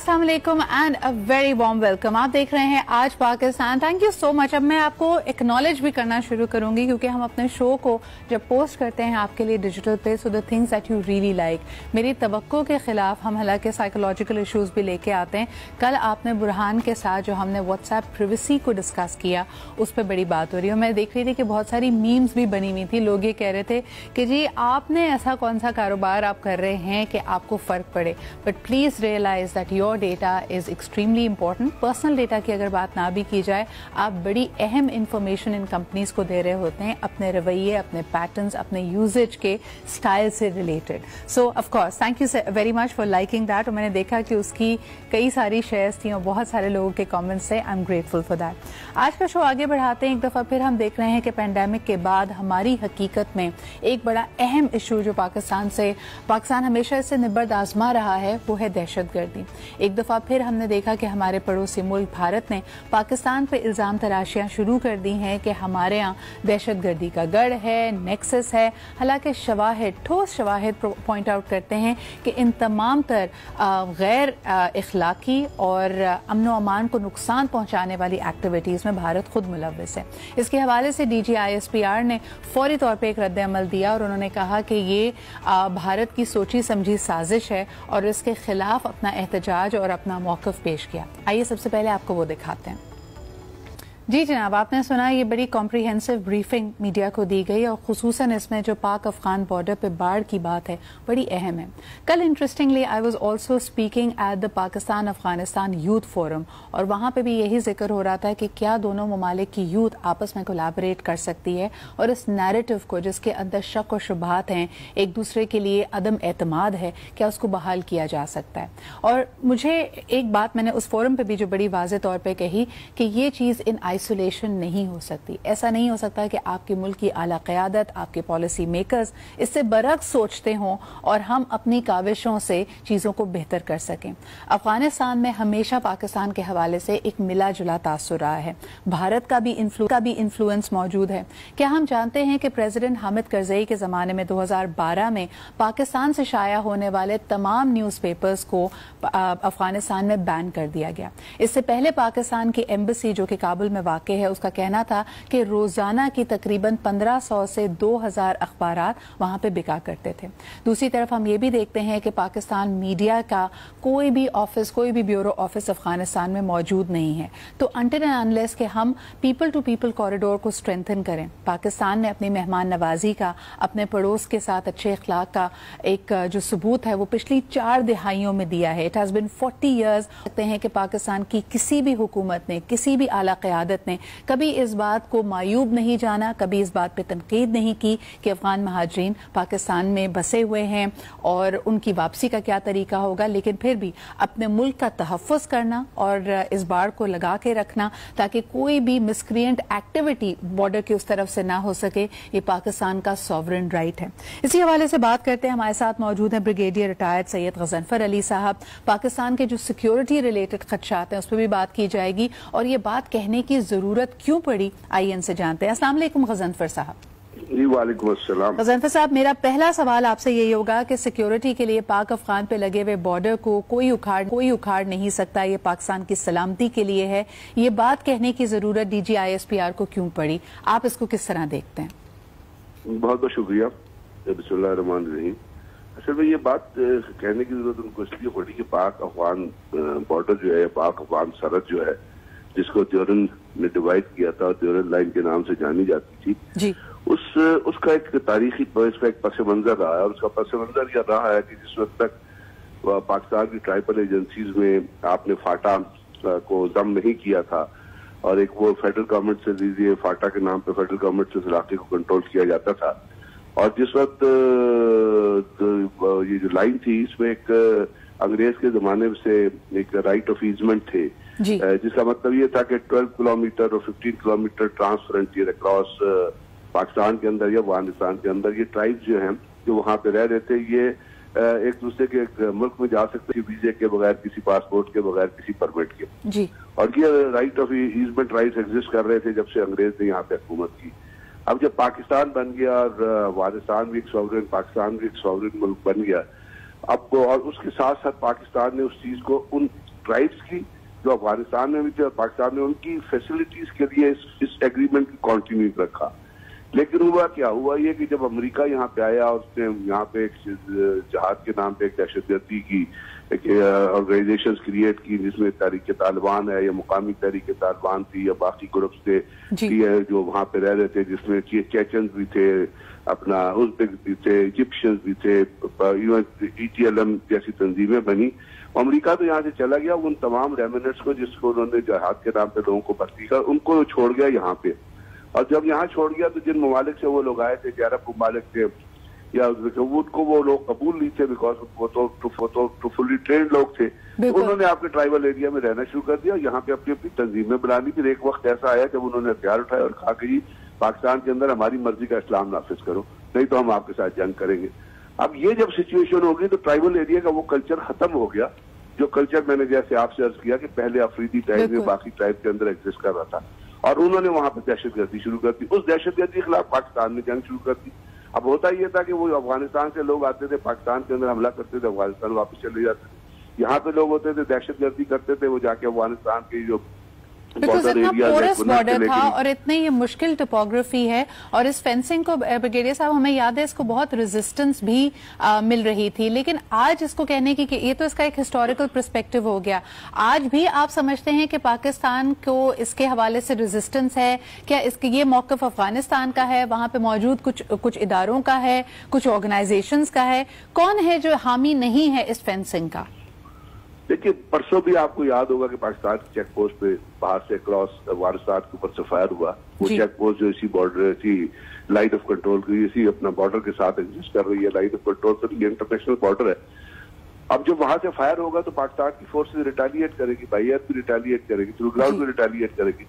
अस्सलाम वालेकुम and a very warm welcome. आप देख रहे हैं आज Pakistan. Thank you so much. अब मैं आपको एक्नॉलेज भी करना शुरू करूंगी क्योंकि हम अपने शो को जब पोस्ट करते हैं आपके लिए डिजिटल पे, so the things that you really like, मेरी तवक्को के खिलाफ हम हालांकि साइकोलॉजिकल इश्यूज भी लेके आते हैं। कल आपने बुरहान के साथ जो हमने व्हाट्सएप प्रिवेसी को डिस्कस किया उस पर बड़ी बात हो रही है। मैं देख रही थी कि बहुत सारी मीम्स भी बनी हुई थी। लोग ये कह रहे थे कि जी आपने ऐसा कौन सा कारोबार आप कर रहे हैं कि आपको फर्क पड़े, but please realise that your data is extremely important. Personal data की अगर बात ना भी की जाए, आप बड़ी अहम इंफॉर्मेशन इन कंपनीज को दे रहे होते हैं अपने रवैये, अपने पैटर्न्स, अपने यूजेज के स्टाइल से related. So of course thank you very much for liking that. और मैंने देखा कि उसकी कई सारी शेयर्स थी और बहुत सारे लोगों के कमेंट्स थे। I am grateful for that. आज का शो आगे बढ़ाते हैं। एक दफा फिर हम देख रहे हैं कि पैंडेमिक के बाद हमारी हकीकत में एक बड़ा अहम इशू जो पाकिस्तान हमेशा इससे निबर्द आजमा रहा है वो है दहशतगर्दी। एक दफा फिर हमने देखा कि हमारे पड़ोसी मुल्क भारत ने पाकिस्तान पर इल्जाम तराशियां शुरू कर दी हैं कि हमारे यहाँ दहशतगर्दी का गढ़ है, नेक्सस है। हालांकि शवाहिद, ठोस शवाहिद पॉइंट आउट करते हैं कि इन तमाम तर गैर इखलाकी और अमन व अमान को नुकसान पहुंचाने वाली एक्टिविटीज में भारत खुद मुलव्वस है। इसके हवाले से DGISPR ने फौरी तौर पर एक रद्द अमल दिया और उन्होंने कहा कि ये भारत की सोची समझी साजिश है और इसके खिलाफ अपना एहतजाज और अपना मौक़िफ़ पेश किया। आइए सबसे पहले आपको वो दिखाते हैं। जी जनाब, आपने सुना ये बड़ी कॉम्प्रिहेंसिव ब्रीफिंग मीडिया को दी गई और खुसूसन इसमें जो पाक अफगान बॉर्डर पे बाढ़ की बात है बड़ी अहम है। कल interestingly I was also speaking at the Pakistan Afghanistan youth forum और वहाँ पे भी यही जिक्र हो रहा था कि क्या दोनों ममालिक की यूथ आपस में कोलैबोरेट कर सकती है और इस नैरेटिव को जिसके अंदर शक और शुबहात हैं, एक दूसरे के लिए अदम एतमाद है, क्या उसको बहाल किया जा सकता है। और मुझे एक बात मैंने उस फोरम पे भी जो बड़ी वाज़ेह तौर पर कही कि ये चीज़ इन आइसोलेशन नहीं हो सकती। ऐसा नहीं हो सकता कि आपके मुल्क की आला क़यादत, आपके पॉलिसी मेकर्स इससे बरक्स सोचते हों और हम अपनी काविशों से चीज़ों को बेहतर कर सकें। अफगानिस्तान में हमेशा पाकिस्तान के हवाले से एक मिला जुला तासुर रहा है। भारत का भी इन्फ्लुएंस मौजूद है। क्या हम जानते हैं कि प्रेसिडेंट हामिद करज़ई के ज़माने में 2012 में पाकिस्तान से शाया होने वाले तमाम न्यूज़पेपर्स को अफगानिस्तान में बैन कर दिया गया। इससे पहले पाकिस्तान की एम्बेसी जो कि काबुल में वाक़ है, उसका कहना था कि रोजाना की तकरीबन 1500 से 2000 अखबारात वहां पे बिका करते थे। दूसरी तरफ हम ये भी देखते हैं कि पाकिस्तान मीडिया का कोई भी ऑफिस, कोई भी ब्यूरो ऑफिस अफगानिस्तान में मौजूद नहीं है। तो अनटिल एंड अनलेस कि हम पीपल टू पीपल कॉरिडोर को स्ट्रेंथन करें, पाकिस्तान ने अपनी मेहमान नवाजी का, अपने पड़ोस के साथ अच्छे अखलाक का एक जो सबूत है वो पिछली 4 दिहाइयों में दिया है। It has been 40 years. कहते हैं कि पाकिस्तान की किसी भी हुकूमत ने, किसी भी आला क़यादत ने कभी इस बात को मायूब नहीं जाना, कभी इस बात पे तनकीद नहीं की कि अफगान महाजरीन पाकिस्तान में बसे हुए हैं और उनकी वापसी का क्या तरीका होगा। लेकिन फिर भी अपने मुल्क का तहफ़्फ़ुज़ करना और इस बाढ़ को लगा के रखना ताकि कोई भी मिसक्रिएंट एक्टिविटी बॉर्डर की उस तरफ से ना हो सके, ये पाकिस्तान का सॉवरेन राइट है। इसी हवाले से बात करते हैं। हमारे साथ मौजूद हैं ब्रिगेडियर रिटायर्ड सैयद गज़नफर अली साहब। पाकिस्तान के जो सिक्योरिटी रिलेटेड खदशात हैं उस पर भी बात की जाएगी और ये बात कहने की जरूरत क्यों पड़ी, आइए इनसे जानते हैं। अस्सलाम वालेकुम गज़नफर साहब। जी वालेकुम अस्सलाम। गज़नफर साहब, मेरा पहला सवाल आपसे यही होगा कि सिक्योरिटी के लिए पाक अफगान पे लगे हुए बॉर्डर को कोई उखाड़ नहीं सकता, ये पाकिस्तान की सलामती के लिए है। ये बात कहने की जरूरत DGISPR को क्यों पड़ी, आप इसको किस तरह देखते हैं? बहुत बहुत शुक्रिया। बिस्मिल्लाहिर्रहमानिर्रहीम। असल में ये बात कहने की जरूरत उनको इसलिए पड़ी कि पाक अफगान बॉर्डर जो है, पाक अफगान सरहद जो है, जिसको द्योरन ने डिवाइड किया था और द्योरन लाइन के नाम से जानी जाती थी जी। उसका एक तारीखी इसका एक पस मंजर रहा है और उसका पस मंजर यह रहा है कि जिस वक्त तक पाकिस्तान की ट्राइबल एजेंसीज में आपने फाटा को दम नहीं किया था और एक वो फेडरल गवर्नमेंट से लीजिए फाटा के नाम पे फेडरल गवर्नमेंट से इस इलाके को कंट्रोल किया जाता था और जिस वक्त ये जो लाइन थी इसमें एक अंग्रेज के जमाने से एक राइट ऑफ ईजमेंट थे जिसका मतलब ये था कि 12 किलोमीटर और 15 kilometre trans frontier across Pakistan के अंदर या अफगानिस्तान के अंदर ये ट्राइब्स जो हैं जो वहाँ पे रह रहे थे ये एक दूसरे के मुल्क में जा सकते हैं वीजे के बगैर, किसी पासपोर्ट के बगैर, किसी परमिट के जी। और ये right of easement rights exist कर रहे थे जब से अंग्रेज ने यहाँ पे हुकूमत की। अब जब पाकिस्तान बन गया और अफगानिस्तान भी एक सॉवरेन, पाकिस्तान भी एक सॉवरेन मुल्क बन गया, अब और उसके साथ साथ पाकिस्तान ने उस चीज को उन ट्राइब्स की जो अफगानिस्तान में भी थे और पाकिस्तान में, उनकी फैसिलिटीज के लिए इस एग्रीमेंट की कंटिन्यू रखा। लेकिन हुआ क्या, हुआ ये कि जब अमेरिका यहाँ पे आया और उसने यहाँ पे एक जहाद के नाम पे एक दहशतगर्दी की ऑर्गेनाइजेशंस क्रिएट की, जिसमें तहरीक तालिबान है या मुकामी तहरीक तालिबान थी या बाकी ग्रुप्स थे जो वहाँ पे रह रहे थे, जिसमें चेचन्स भी थे, अपना उज़्बेक भी थे, इजिप्शियंस भी थे, ETLM जैसी तंजीमें बनी। अमेरिका तो यहाँ से चला गया, उन तमाम रेमिनेंट्स को जिसको उन्होंने जहाद के नाम पे लोगों को भर्ती कर, उनको छोड़ गया यहाँ पे। और जब यहाँ छोड़ गया तो जिन ममालिक से वो लोग आए थे, अरब ममालिक थे या उनको वो लोग कबूल नहीं थे, बिकॉज वो तो फुली ट्रेंड लोग थे। तो उन्होंने आपके ट्राइबल एरिया में रहना शुरू कर दिया, यहाँ पे अपनी अपनी तंजीमें बनानी। फिर एक वक्त ऐसा आया जब उन्होंने हथियार उठाए और कहा कि जी पाकिस्तान के अंदर हमारी मर्जी का इस्लाम नाफिज करो, नहीं तो हम आपके साथ जंग करेंगे। अब ये जब सिचुएशन होगी तो ट्राइबल एरिया का वो कल्चर खत्म हो गया, जो कल्चर मैंने जैसे आपसे अर्ज किया कि पहले अफरीदी टाइप में बाकी टाइप के अंदर एग्जिस्ट कर रहा था, और उन्होंने वहां पर दहशतगर्दी शुरू कर दी। उस दहशतगर्दी के खिलाफ पाकिस्तान ने जंग शुरू कर दी। अब होता ये था कि वो अफगानिस्तान से लोग आते थे, पाकिस्तान के अंदर हमला करते थे, अफगानिस्तान वापस चले जाते थे। यहाँ पे लोग होते थे दहशतगर्दी करते थे, वो जाके अफगानिस्तान के जो इतना पोरस बॉर्डर था और इतनी ये मुश्किल टोपोग्राफी है, और इस फेंसिंग को ब्रिगेडियर साहब हमें याद है इसको बहुत रेजिस्टेंस भी मिल रही थी। लेकिन आज इसको कहने की कि ये तो इसका एक हिस्टोरिकल पर्सपेक्टिव हो गया, आज भी आप समझते हैं कि पाकिस्तान को इसके हवाले से रेजिस्टेंस है क्या? इसके ये मौकफ अफगानिस्तान का है, वहां पे मौजूद कुछ इदारों का है, कुछ ऑर्गेनाइजेशंस का है, कौन है जो हामी नहीं है इस फेंसिंग का? देखिए, परसों भी आपको याद होगा कि पाकिस्तान की चेक पोस्ट पे बाहर से क्रॉस अफगानिस्तान के ऊपर से फायर हुआ। वो चेक पोस्ट जो इसी बॉर्डर, इसी लाइन ऑफ कंट्रोल की, इसी अपना बॉर्डर के साथ एग्जिस्ट कर रही है। लाइन ऑफ कंट्रोल तो ये इंटरनेशनल बॉर्डर है। अब जब वहां से फायर होगा तो पाकिस्तान की फोर्सेज रिटेलिएट करेगी, बाई एयर भी रिटेलिएट करेगी, थ्रू ग्राउंड भी रिटेलिएट करेगी।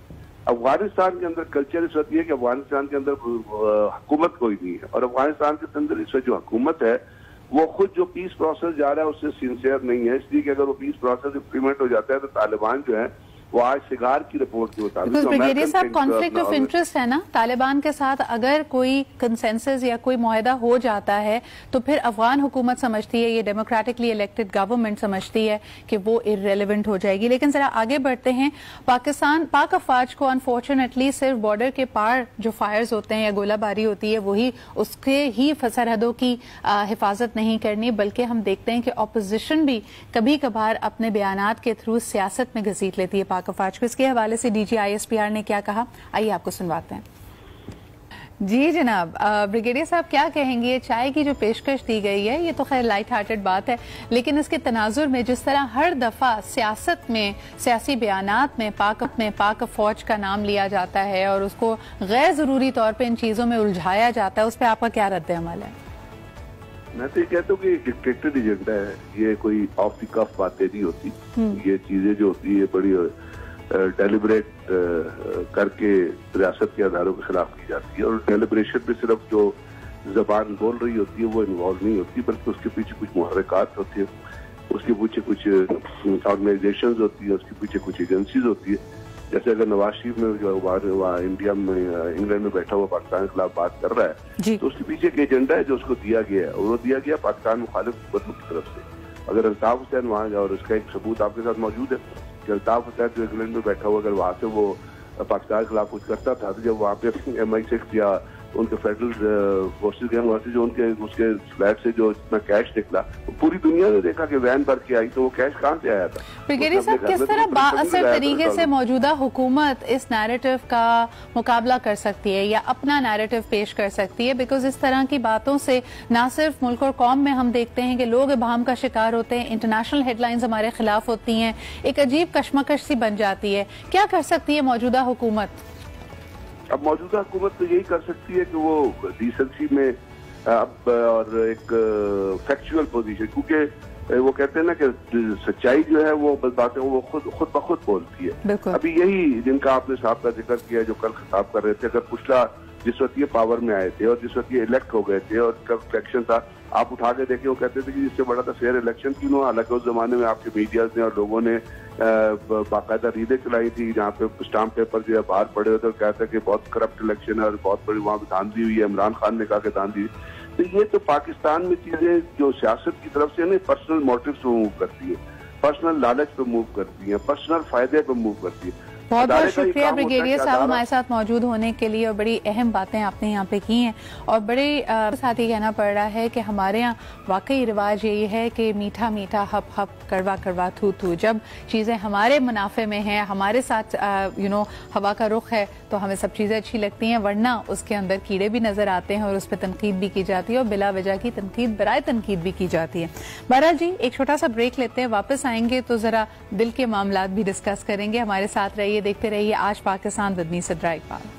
अफगानिस्तान के अंदर कल्चर इस वक्त ये है कि अफगानिस्तान के अंदर हुकूमत कोई नहीं है, और अफगानिस्तान के अंदर इस वक्त जो हुकूमत है वो खुद जो पीस प्रोसेस जा रहा है उससे सिंसियर नहीं है। इसलिए कि अगर वो पीस प्रोसेस इम्प्लीमेंट हो जाता है तो तालिबान जो है वो आज सिगार की रिपोर्ट के मुताबिक ब्रिगेडियर साहब कॉन्फ्लिक्ट ऑफ इंटरेस्ट है ना तालिबान के साथ। अगर कोई कंसेंसस या कोई मुआहदा हो जाता है तो फिर अफगान हुकूमत समझती है, ये डेमोक्रेटिकली इलेक्टेड गवर्नमेंट समझती है कि वो इररेलेवेंट हो जाएगी। लेकिन जरा आगे बढ़ते हैं, पाक अफवाज को अनफॉर्चुनेटली सिर्फ बॉर्डर के पार जो फायर्स होते हैं या गोलाबारी होती है वही उसके ही सरहदों की हिफाजत नहीं करनी, बल्कि हम देखते हैं कि अपोजिशन भी कभी कभार अपने बयानात के थ्रू सियासत में घसीट लेती है पाक अफवाज को। इसके हवाले से DG ISPR ने क्या कहा, आइए आपको सुनवाते हैं। जी जनाब, ब्रिगेडियर साहब क्या कहेंगे? ये चाय की जो पेशकश दी गई है ये तो खैर लाइट हार्टेड बात है, लेकिन इसके तनाजुर में जिस तरह हर दफा सियासत में, सियासी बयानात में पाक फौज का नाम लिया जाता है और उसको गैर जरूरी तौर पर इन चीजों में उलझाया जाता है, उस पर आपका क्या रद्द अमल है? मैं तो ये कहता हूँ कि डिक्टेटेड एजेंडा है, ये कोई ऑफ द कफ बातें नहीं होती। ये चीजें जो होती है बड़ी डेलिब्रेट करके रियासत के आधारों के खिलाफ की जाती है, और डेलिब्रेशन में सिर्फ जो जबान बोल रही होती है वो इन्वॉल्व नहीं होती, बल्कि उसके पीछे कुछ मुहर्रिकात होती है, उसके पीछे कुछ ऑर्गेनाइजेशंस होती है, उसके पीछे कुछ एजेंसीज होती है। जैसे अगर नवाज शरीफ में जो इंडिया में इंग्लैंड में बैठा हुआ पाकिस्तान के खिलाफ बात कर रहा है तो उसके पीछे एक एजेंडा है जो उसको दिया गया है, और वो दिया गया पाकिस्तान मुखालिफ हुकूमत की तरफ से। अगर अल्ताफ हुसैन वहां जाए, और इसका एक सबूत आपके साथ मौजूद है कि अल्ताफ हुसैन जो इंग्लैंड में बैठा हुआ, अगर वहां से वो पाकिस्तान के खिलाफ कुछ करता था तो जब वहां पे MI6 या उनके फेडरल फोर्सेज गए वहां से जो उसके फ्लैट से जो इतना कैश निकला, तो पूरी दुनिया ने देखा कि वैन भर के आई, तो वो कैश कहाँ से आया था? ब्रिगेडियर साहब, किस तरह बाअसर तरीके से मौजूदा हुकूमत इस नैरेटिव का मुकाबला कर सकती है या अपना नैरेटिव पेश कर सकती है? बिकॉज इस तरह की बातों से ना सिर्फ मुल्क और कौम में हम देखते हैं कि लोग इबाहम का शिकार होते हैं, इंटरनेशनल हेडलाइंस हमारे खिलाफ होती हैं, एक अजीब कशमकश सी बन जाती है। क्या कर सकती है मौजूदा हुकूमत? अब मौजूदा हुकूमत तो यही कर सकती है कि वो डिसेंसी में अब और एक फैक्चुअल पोजीशन, क्योंकि वो कहते हैं ना कि सच्चाई जो है वो बातें वो खुद ब खुद बोलती है। अभी यही जिनका आपने साहब का जिक्र किया जो कल खिताब कर रहे थे, अगर पिछला जिस वक्त ये पावर में आए थे और जिस वक्त ये इलेक्ट हो गए थे और कल इलेक्शन था, आप उठा के देखे वो कहते थे कि इससे बड़ा था फेयर इलेक्शन क्यों हुआ। हालांकि उस जमाने में आपके मीडिया ने और लोगों ने बाकायदा रीलें चलाई थी जहाँ पे स्टाम्प पेपर जो है बाहर पड़े होते और कहते कि बहुत करप्ट इलेक्शन है और बहुत बड़ी वहाँ पे धांधली हुई है, इमरान खान ने कहा कि धांधली। तो ये तो पाकिस्तान में चीजें जो सियासत की तरफ से नहीं पर्सनल मोटिव से मूव करती है। पर्सनल लालच पे मूव करती हैं, पर्सनल फायदे पे मूव करती हैं। बहुत बहुत शुक्रिया ब्रिगेडियर साहब हमारे साथ मौजूद होने के लिए, और बड़ी अहम बातें आपने यहाँ पे की हैं। और बड़े साथ ही कहना पड़ रहा है कि हमारे यहाँ वाकई रिवाज यही है कि मीठा मीठा हप हप कड़वा कड़वा थू थू। जब चीज़ें हमारे मुनाफे में हैं, हमारे साथ हवा का रुख है, तो हमें सब चीज़ें अच्छी लगती हैं, वरना उसके अंदर कीड़े भी नजर आते हैं और उस पर तनकीद भी की जाती है, और बिला वजह की तनकीद बराए तनकीद भी की जाती है। बहरहाल जी, एक छोटा सा ब्रेक लेते हैं, वापस आएंगे तो जरा दिल के मामलात भी डिस्कस करेंगे। हमारे साथ रहिए, देखते रहिए आज Pakistan with me Sidra Iqbal.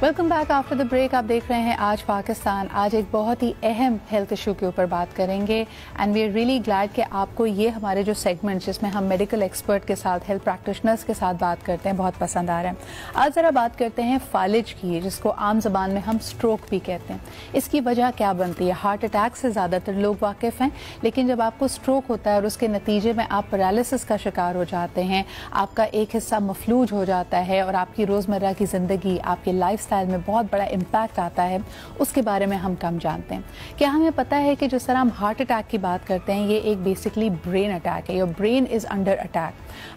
Welcome back after the break. आप देख रहे हैं आज पाकिस्तान। आज एक बहुत ही अहम हेल्थ इशू के ऊपर बात करेंगे, and we are really glad कि आपको ये हमारे जो सेगमेंट जिसमें हम मेडिकल एक्सपर्ट के साथ, हेल्थ प्रैक्टिशनर्स के साथ बात करते हैं, बहुत पसंद आ रहे हैं। आज जरा बात करते हैं फालिज की, जिसको आम जबान में हम स्ट्रोक भी कहते हैं। इसकी वजह क्या बनती है? हार्ट अटैक से ज़्यादातर लोग वाकिफ हैं, लेकिन जब आपको स्ट्रोक होता है और उसके नतीजे में आप पैरालिसिस का शिकार हो जाते हैं, आपका एक हिस्सा मफलूज हो जाता है और आपकी रोज़मर्रा की ज़िंदगी, आपकी लाइफ में बहुत बड़ा इम्पैक्ट आता है, उसके बारे में हम कम जानते हैं। क्या हमें पता है कि जिस तरह हम हार्ट अटैक की बात करते हैं, ये एक बेसिकली ब्रेन अटैक है। Your brain is under attack.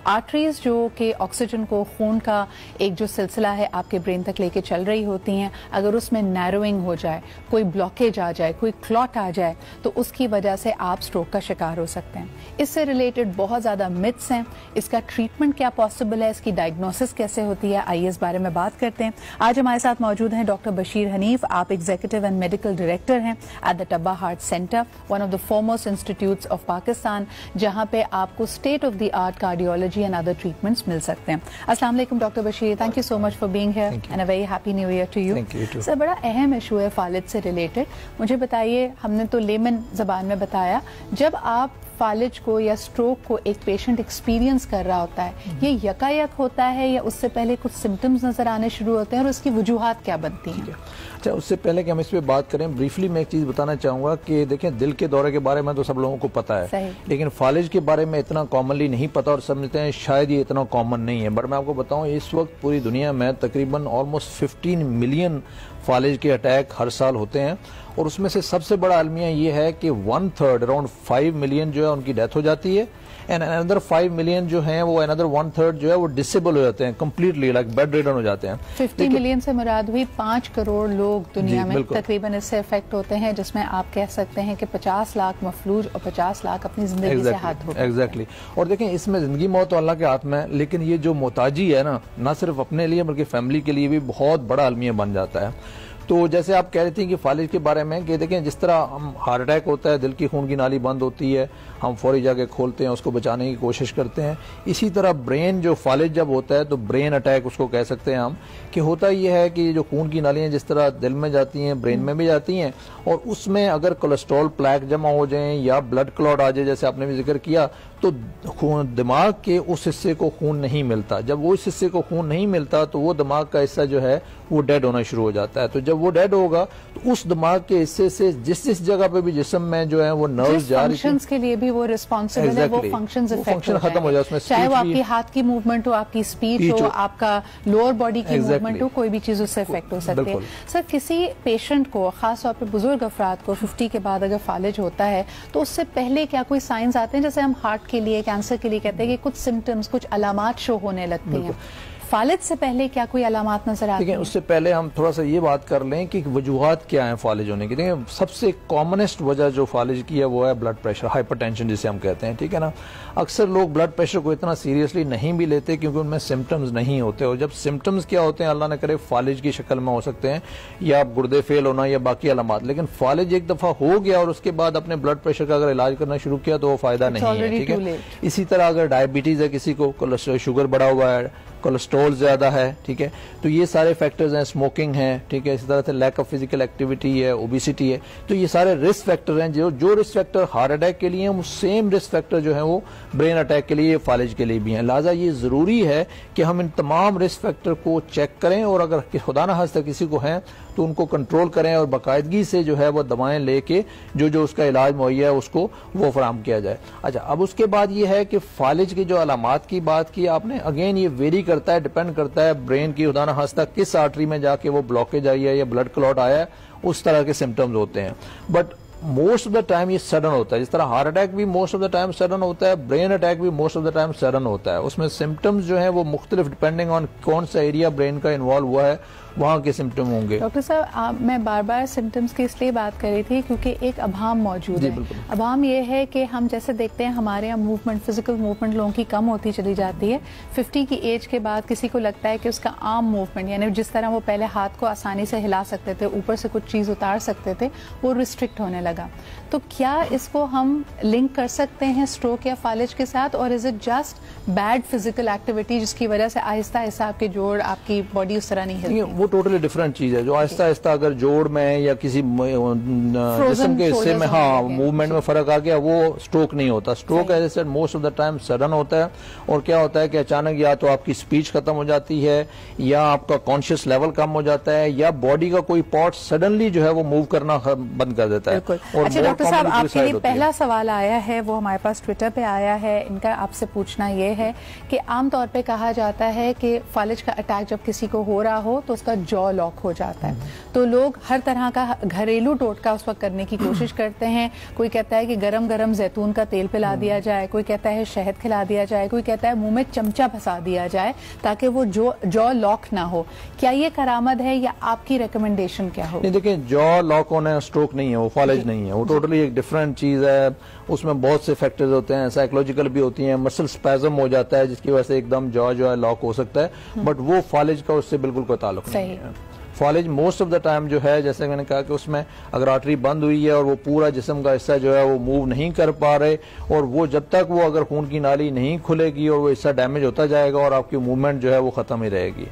Arteries जो कि ऑक्सीजन को, खून का एक जो सिलसिला है आपके ब्रेन तक लेके चल रही होती हैं, अगर उसमें नैरोइंग हो जाए, कोई ब्लॉकेज आ जाए, कोई क्लॉट आ जाए, तो उसकी वजह से आप स्ट्रोक का शिकार हो सकते हैं। इससे रिलेटेड बहुत ज़्यादा मिथ्स हैं। इसका ट्रीटमेंट क्या पॉसिबल है, इसकी डायग्नोसिस कैसे होती है, आइए इस बारे में बात करते हैं। आज हमारे साथ मौजूद हैं डॉक्टर बशीर हनीफ। आप एग्जीक्यूटिव एंड मेडिकल डायरेक्टर हैं at the Tabba heart center, one of the foremost institutes of Pakistan, जहां पे आपको state of the art cardiology and other treatments मिल सकते हैं। अस्सलाम वालेकुम doctor Bashir, thank you so much for being here and a very happy new year to you. Sir, बड़ा अहम इशू है फालिज से रिलेटेड। मुझे बताइए, हमने तो लेमन जबान में बताया, जब आप फालिज को या स्ट्रोक को एक पेशेंट एक्सपीरियंस कर रहा होता है, ये यकायक होता है या उससे पहले कुछ सिम्टम्स नजर आने शुरू होते हैं, और उसकी वजूहात क्या बनती हैं? अच्छा, उससे पहले कि हम इस पे बात करें, ब्रीफली मैं एक चीज बताना चाहूंगा कि देखें, दिल के दौरे के बारे में तो सब लोगों को पता है, लेकिन फालिज के बारे में इतना कॉमनली नहीं पता, और समझते हैं शायद ये इतना कॉमन नहीं है। बट मैं आपको बताऊं, इस वक्त पूरी दुनिया में तकरीबन ऑलमोस्ट 15 मिलियन फालिज के अटैक हर साल होते हैं, और उसमें से सबसे बड़ा अलमिया ये है कि 1/3 अराउंड 5 मिलियन जो है उनकी डेथ हो जाती है, एंड अनदर 5 मिलियन जो है वो अनदर 1/3 जो है वो डिसेबल हो जाते हैं, कंप्लीटली लाइक बेड रिडन हो जाते हैं। 50 मिलियन से मुराद हुई 5 करोड़ लोग दुनिया में तकरीबन इससे इफेक्ट होते हैं, जिसमें आप कह सकते हैं कि 50 लाख मफलूज और 50 लाख अपनी जिंदगी से हाथ धो। एग्जैक्टली। और देखें, इसमें जिंदगी मौत तो अल्लाह के हाथ में है, लेकिन ये जो मोहताजी है ना सिर्फ अपने लिए बल्कि फैमिली के लिए भी बहुत बड़ा अलमिया बन जाता है। तो जैसे आप कह रही थी कि फालिज के बारे में, कि देखें, जिस तरह हम हार्ट अटैक होता है, दिल की खून की नाली बंद होती है, हम फौरी जाके खोलते हैं, उसको बचाने की कोशिश करते हैं, इसी तरह ब्रेन जो फालिज जब होता है तो ब्रेन अटैक उसको कह सकते हैं हम, कि होता यह है कि जो खून की नालियां जिस तरह दिल में जाती हैं, ब्रेन में भी जाती हैं, और उसमें अगर कोलेस्ट्रॉल प्लैक जमा हो जाए या ब्लड क्लॉट आ जाए, जैसे आपने भी जिक्र किया, तो खून, दिमाग के उस हिस्से को खून नहीं मिलता। जब वो इस हिस्से को खून नहीं मिलता तो वो दिमाग का हिस्सा जो है वो डेड होना शुरू हो जाता है। तो जब वो डेड होगा तो उस दिमाग के हिस्से से जिस जगह पे भी जिस्म में जो है वो नर्व्स जा रही फंक्शंस के लिए भी वो रिस्पांसिबल है, वो फंक्शंस फंक्शन खत्म हो जाए उसमें, चाहे वो आपकी हाथ की मूवमेंट हो, आपकी स्पीच हो, आपका लोअर बॉडी की मूवमेंट हो, कोई भी चीज उससे इफेक्ट हो सकती है। सर, किसी पेशेंट को, खासतौर पर बुजुर्ग अफराद को 50 के बाद अगर फालिज होता है, तो उससे पहले क्या कोई साइंस आते हैं? जैसे हम हार्ट के लिए, कैंसर के लिए कहते हैं कि कुछ सिम्टम्स, कुछ अलामात शो होने लगती हैं, फालिज से पहले क्या कोई अलामात नजर आती हैं? उससे पहले हम थोड़ा सा ये बात कर लें कि वजूहात क्या हैं फालिज होने की। देखिए, सबसे कॉमनेस्ट वजह जो फालिज की है वो है ब्लड प्रेशर, हाइपरटेंशन जिसे हम कहते हैं, ठीक है ना। अक्सर लोग ब्लड प्रेशर को इतना सीरियसली नहीं भी लेते क्योंकि उनमें सिम्टम्स नहीं होते, और जब सिम्टम्स क्या होते हैं, अल्लाह न करे, फालिज की शक्ल में हो सकते हैं, या गुर्दे फेल होना या बाकी अलामात। लेकिन फालिज एक दफा हो गया और उसके बाद अपने ब्लड प्रेशर का अगर इलाज करना शुरू किया तो वो फायदा नहीं है, ठीक है। इसी तरह अगर डायबिटीज है, किसी को शुगर बढ़ा हुआ है, कोलेस्ट्रॉल ज्यादा है, ठीक है, तो ये सारे फैक्टर्स हैं, स्मोकिंग है, ठीक है, इसी तरह से लैक ऑफ फिजिकल एक्टिविटी है, ओबेसिटी है, तो ये सारे रिस्क फैक्टर हैं। जो रिस्क फैक्टर हार्ट अटैक के लिए हैं, वो सेम रिस्क फैक्टर जो है वो ब्रेन अटैक के लिए, फालिज के लिए भी हैं। लिहाजा ये जरूरी है कि हम इन तमाम रिस्क फैक्टर को चेक करें, और अगर खुदा न खास्ता किसी को है तो उनको कंट्रोल करें और बाकायदगी से जो है वो दवाएं लेके जो उसका इलाज मुहैया है उसको वो फराहम किया जाए। अच्छा, अब उसके बाद ये है कि फालिज की जो अलामात की बात की आपने, अगेन ये वेरी कर کرتا ہے ڈپینڈ کرتا ہے برین کی خدا نخواستہ کس آرٹری میں جا کے وہ بلاکیج آئی ہے یا بلڈ کلوٹ آیا ہے، اس طرح کے سمٹمز ہوتے ہیں. But most of the time یہ سڈن ہوتا ہے. جس طرح ہارٹ اٹیک بھی most of the time sudden ہوتا ہے، برین اٹیک بھی most of the time sudden ہوتا ہے. اس میں سمٹمز جو ہیں وہ مختلف ڈپینڈنگ آن کون سا ایریا برین کا انوالو ہوا ہے وہاں کے سمٹم ہوں گے. ڈاکٹر صاحب میں بار بار سمٹمز کی اس لیے بات کر رہی تھی کیونکہ ایک ابہام موجود ہے. ابہام یہ ہے کہ ہم جیسے دیکھتے ہیں ہمارے یہاں موومنٹ، فزیکل موومنٹ لوگوں کی کم ہوتی چلی جاتی ہے. 50 کی ایج کے بعد کسی کو لگتا ہے کہ اس کا عام موومنٹ، یعنی جس طرح وہ پہلے ہاتھ کو آسانی سے ہلا سکتے تھے، اوپر سے کچھ چیز اتار سکتے تھے، وہ ریسٹرکٹ ہونے لگا. تو کیا اس کو ہم لنک کر سکتے ہیں اسٹروک یا فالج کے ساتھ، اور is it just bad physical activity جس کی وجہ سے آہستہ آہستہ آپ کے جوڑ، آپ کی باڈی اس طرح نہیں ہلتی؟ وہ ٹوٹلی ڈفرنٹ چیز ہے جو آہستہ آہستہ اگر جوڑ میں یا کسی جسم کے حصے میں موومنٹ میں فرق آ گیا، وہ اسٹروک نہیں ہوتا. Stroke as I said most of the time sudden ہوتا ہے. اور کیا ہوتا ہے کہ اچانک یا تو آپ کی اسپیچ ختم ہو جاتی ہے، یا آپ کا کانشیس لیول کم ہو جاتا ہے، یا باڈی کا کوئی پارٹ سڈنلی جو ہے وہ موو کرنا بند کر دیتا ہے. اچھا ڈاکٹر صاحب، آپ کے لیے پہلا سوال آیا ہے، وہ ہمارے پاس ٹویٹر پہ آیا ہے. ان کا آپ سے پوچھنا یہ ہے کہ عام طور پہ کہا جاتا ہے کہ فالج کا اٹیک جب کسی کو ہو رہا ہو تو اس کا جو لاک ہو جاتا ہے. تو لوگ ہر طرح کا گھریلو ٹوٹکا اس وقت کرنے کی کوشش کرتے ہیں. کوئی کہتا ہے کہ گرم گرم زیتون کا تیل پلا دیا جائے، کوئی کہتا ہے شہد کھلا دیا جائے، کوئی کہتا ہے منہ میں چمچہ پھنسا دیا جائے تاکہ وہ جو لاک نہ ہو. کیا یہ کرامت ہے یا آپ کی ریکمنڈیشن کیا ہو؟ نہیں دیکھیں، جو لاک ہونا اسٹروک نہیں ہے، وہ فالج نہیں ہے، وہ ٹوٹلی ایک ڈفرنٹ چیز ہے. اس میں بہت سے فیکٹرز ہوتے ہیں، سائیکولوجیکل بھی ہوتی ہیں، مسل اسپیزم ہو جاتا ہے جس کی وجہ سے ایک دم جو ہے لاک ہو سکتا ہے. بٹ وہ فالج کا اس سے بالکل کوئی تعلق نہیں ہے. فالج موسٹ آف دا ٹائم جو ہے، جیسے میں نے کہا کہ اس میں اگر آرٹری بند ہوئی ہے اور وہ پورا جسم کا حصہ جو ہے وہ موو نہیں کر پا رہے، اور وہ جب تک وہ اگر خون کی نالی نہیں کھلے گی اور وہ حصہ ڈیمیج ہوتا جائے گا اور آپ کی موومنٹ جو ہے وہ ختم ہی رہے گی.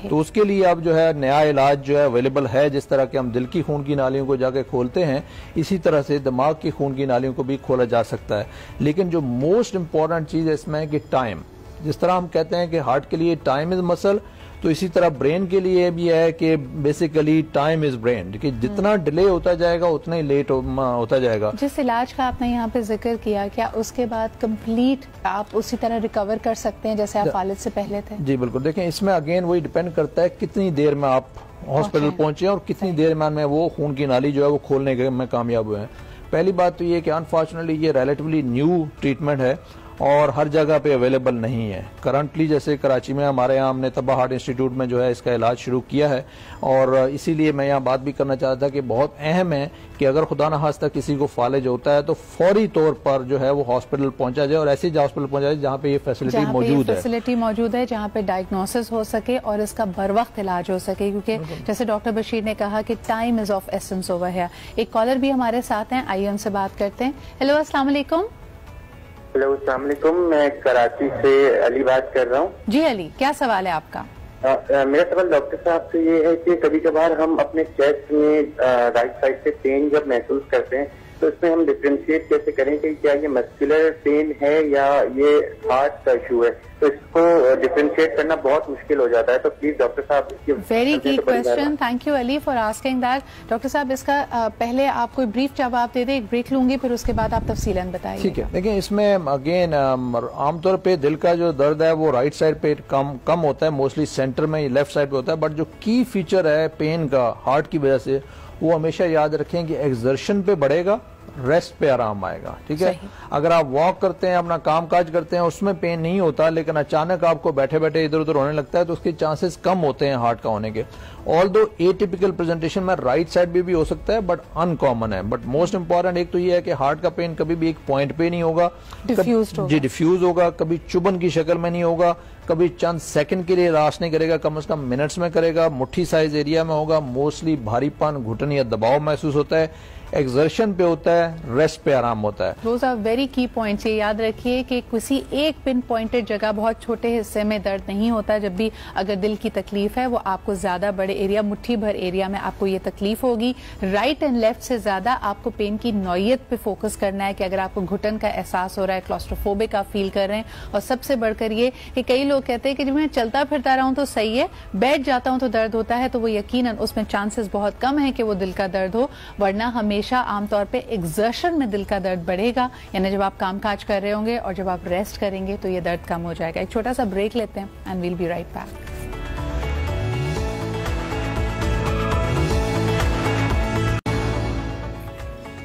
تو اس کے لیے اب جو ہے نیا علاج جو ہے اویلیبل ہے. جس طرح کہ ہم دل کی خون کی نالیوں کو جا کے کھولتے ہیں، اسی طرح سے دماغ کی خون کی نالیوں کو بھی کھولا جا سکتا ہے. لیکن جو موسٹ امپورٹنٹ چیز ہے اس میں کہ ٹائم. جس طرح ہم کہتے ہیں کہ ہارٹ کے لیے ٹائم از مسل، تو اسی طرح برین کے لیے بھی ہے کہ بیسیکلی ٹائم از برین، کہ جتنا ڈیلے ہوتا جائے گا اتنا ہی لیٹ ہوتا جائے گا. جس علاج کا آپ نے یہاں پہ ذکر کیا، کیا اس کے بعد کمپلیٹ آپ اسی طرح ریکور کر سکتے ہیں جیسے آپ فالج سے پہلے تھے؟ جی بالکل. دیکھیں اس میں اگین وہی ڈیپینڈ کرتا ہے کتنی دیر میں آپ ہاسپٹل پہنچے اور کتنی دیر میں وہ خون کی نالی جو ہے وہ کھولنے میں کامیاب ہوئے ہیں. پہلی بات تو یہ کہ انفارچونیٹلی یہ ریلیٹیولی نیو ٹریٹمنٹ ہے اور ہر جگہ پہ اویلیبل نہیں ہے. کرنٹلی جیسے کراچی میں ہمارے یہاں ہم نے طبع ہارٹ انسٹیٹیوٹ میں جو ہے اس کا علاج شروع کیا ہے، اور اسی لیے میں یہاں بات بھی کرنا چاہتا تھا کہ بہت اہم ہے کہ اگر خدا نخواستہ کسی کو فالج ہوتا ہے تو فوری طور پر جو ہے وہ ہاسپٹل پہنچا جائے، اور ایسی ہاسپٹل پہنچا جائے جہاں پہ یہ فیسلٹی موجود ہے، جہاں پہ ڈائگنوسس ہو سکے اور اس کا بر وقت علاج ہو سکے. کیونکہ جیسے ڈاکٹر بشیر نے کہا کہ time is of essence over here. ایک کالر بھی ہمارے ساتھ ہیں، آئیے ان سے بات کرتے ہیں. ہیلو، السلام علیکم. ہیلو، السلام علیکم. میں کراچی سے علی بات کر رہا ہوں. جی علی، کیا سوال ہے آپ کا؟ میرا سوال ڈاکٹر صاحب سے یہ ہے کہ کبھی کبھار ہم اپنے چیسٹ میں رائٹ سائڈ سے پین جب محسوس کرتے ہیں تو اس میں ہم ڈفرینشیٹ کیسے کریں کہ کیا یہ مسکولر پین ہے یا یہ ہارٹ کا ایشو ہے؟ تو اس کو ڈفرینشیٹ کرنا بہت مشکل ہو جاتا ہے. تو پلیز ڈاکٹر صاحب، ویری کی question. Thank you Ali for asking that. Doctor صاحب اس کا پہلے آپ کوئی بریف جواب دے دیں، ایک بریک لوں گی، پھر اس کے بعد آپ تفصیلاً بتائیے. ٹھیک ہے. دیکھیں اس میں اگین عام طور پہ دل کا جو درد ہے وہ رائٹ سائڈ پہ کم ہوتا ہے، موسٹلی سینٹر میں لیفٹ سائڈ پہ ہوتا ہے. بٹ جو کی فیچر ہے پین کا ہارٹ کی وجہ سے، وہ ہمیشہ یاد رکھیں کہ ایکسرشن پہ بڑھے گا، ریسٹ پہ آرام آئے گا. ٹھیک ہے. اگر آپ واک کرتے ہیں، اپنا کام کاج کرتے ہیں، اس میں پین نہیں ہوتا، لیکن اچانک آپ کو بیٹھے بیٹھے ادھر ادھر ہونے لگتا ہے تو اس کے چانسز کم ہوتے ہیں ہارٹ کا ہونے کے. آلدو اے ٹیپیکل پریزنٹیشن میں رائٹ سائڈ بھی ہو سکتا ہے، بٹ ان کامن ہے. بٹ موسٹ امپورٹنٹ ایک تو یہ ہے کہ ہارٹ کا پین کبھی بھی ایک پوائنٹ پہ نہیں ہوگا، ڈیفیوز ہوگا، کبھی چبن کی شکل میں نہیں ہوگا، کبھی چند سیکنڈ کے لیے لاس نہیں کرے گا، کم از کم منٹس میں کرے گا، مٹھی سائز ایریا میں ہوگا، موسٹلی بھاری پن، گھٹن یا دباؤ محسوس ہوتا ہے، ایکسرشن پہ ہوتا ہے، ریسٹ پہ آرام ہوتا ہے. دوز آر ویری کی پوائنٹس. یہ یاد رکھیے کہ کسی ایک پن پوائنٹڈ جگہ، بہت چھوٹے حصے میں درد نہیں ہوتا. جب بھی اگر دل کی تکلیف ہے وہ آپ کو زیادہ بڑے ایریا، مٹھی بھر ایریا میں آپ کو یہ تکلیف ہوگی. رائٹ اینڈ لیفٹ سے زیادہ آپ کو پین کی نوعیت پہ فوکس کرنا ہے کہ اگر آپ کو گھٹن کا احساس ہو رہا ہے، کلاسٹروفوبک آپ فیل کر رہے ہیں. اور سب سے بڑھ کر یہ کہ کئی لوگ کہتے ہیں کہ جب میں چلتا پھرتا رہا ہوں تو صحیح ہے، بیٹھ جاتا ہوں تو درد ہوتا ہے، تو وہ یقیناً اس میں چانسز بہت کم ہے کہ وہ دل کا درد ہو. ورنہ ہمیشہ हमेशा आमतौर पे एग्जर्शन में दिल का दर्द बढ़ेगा, यानी जब आप काम काज कर रहे होंगे और जब आप रेस्ट करेंगे तो ये दर्द कम हो जाएगा। एक छोटा सा ब्रेक लेते हैं and we'll be right back.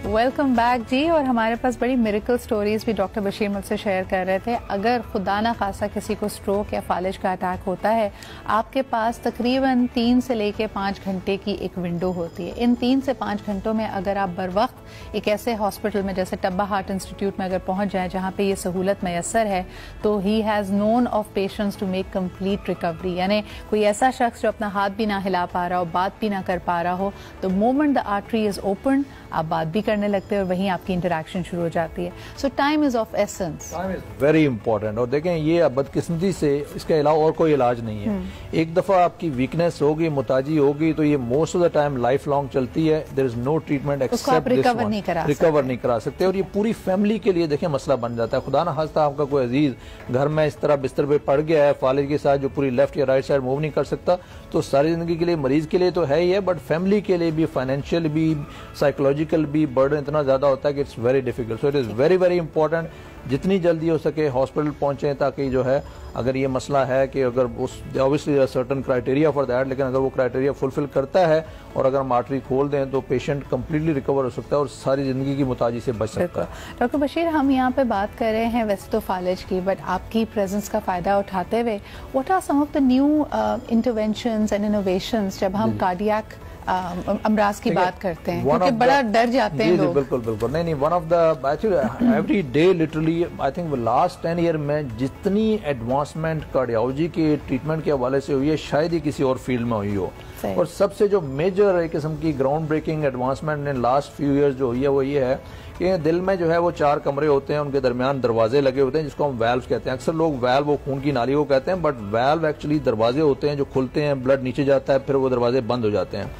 Welcome back जी। और हमारे पास बड़ी मिरेकल स्टोरीज भी डॉक्टर बशीर मुझसे शेयर कर रहे थे। अगर खुदा ना खासा किसी को स्ट्रोक या फालिज का अटैक होता है, आपके पास तकरीबन 3 से लेकर 5 घंटे की एक विंडो होती है। इन 3 से 5 घंटों में अगर आप बर वक्त एक ऐसे हॉस्पिटल में जैसे टब्बा हार्ट इंस्टीट्यूट में अगर पहुंच जाएं जहां पे ये सहूलत मैसर है, तो he has known of patients to make complete recovery. यानी कोई ऐसा शख्स जो अपना हाथ भी ना हिला पा रहा हो, बात भी ना कर पा रहा हो, तो moment the artery is open, आप बात भी करने लगते हैं और वहीं आपकी इंटरेक्शन शुरू हो जाती है। सो time is of essence, time is very important. और देखें, ये बदकिस्मती से इसके अलावा और कोई इलाज नहीं है। एक दफा आपकी वीकनेस होगी, मुताजी होगी, तो ये most of the time lifelong चलती है। There is no treatment except recover नहीं करा सकते। और ये पूरी फैमिली के लिए देखें मसला बन जाता है। खुदा ना खास्ता आपका कोई अजीज घर में इस तरह बिस्तर पे पड़ गया है फालिज के साथ, जो पूरी लेफ्ट या राइट साइड मूव नहीं कर सकता, तो सारी जिंदगी के लिए मरीज के लिए तो है ही है, बट फैमिली के लिए भी, फाइनेंशियल भी, साइकोलॉजिकल भी बर्डन इतना ज्यादा होता है कि it's very difficult. So it is very very important जितनी जल्दी हो सके हॉस्पिटल पहुंचे, ताकि जो है अगर ये मसला है कि अगर उस obviously certain criteria for that, लेकिन अगर वो क्राइटेरिया फुलफिल करता है और अगर हम आर्टरी खोल दें तो पेशेंट कंप्लीटली रिकवर हो सकता है और सारी जिंदगी की मुताजी से बच सकता है। डॉक्टर बशीर, हम यहाँ पे बात कर रहे हैं वैसे तो फालिज की, बट आपकी प्रेजेंस का फायदा उठाते हुए what are some of the new interventions and innovations जब हम कार्डियक अमराज की बात करते हैं, क्योंकि बड़ा डर जाते हैं लोग। बिल्कुल बिल्कुल, नहीं one of the actually every day literally I think last 10 year में जितनी एडवांसमेंट कार्डियोलॉजी के ट्रीटमेंट के हवाले से हुई है शायद ही किसी और फील्ड में हुई हो। और सबसे जो मेजर एक किस्म की ground breaking advancement in last few years जो हुई है वो ये है कि दिल में जो है वो 4 कमरे होते हैं, उनके दरमियान दरवाजे लगे होते हैं जिसको हम वैल्व्स कहते हैं। अक्सर लोग वैल्व वो खून की नाली को कहते हैं, बट वैल्व एक्चुअली दरवाजे होते हैं जो खुलते हैं, ब्लड नीचे जाता है, फिर वो दरवाजे बंद हो जाते हैं।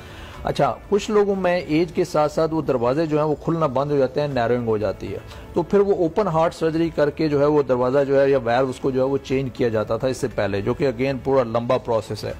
अच्छा, कुछ लोगों में एज के साथ साथ वो दरवाजे जो है वो खुलना बंद हो जाते हैं, नैरोइंग हो जाती है, तो फिर वो ओपन हार्ट सर्जरी करके जो है वो दरवाजा जो है या वैल्व उसको जो है वो चेंज किया जाता था इससे पहले, जो कि अगेन पूरा लंबा प्रोसेस है।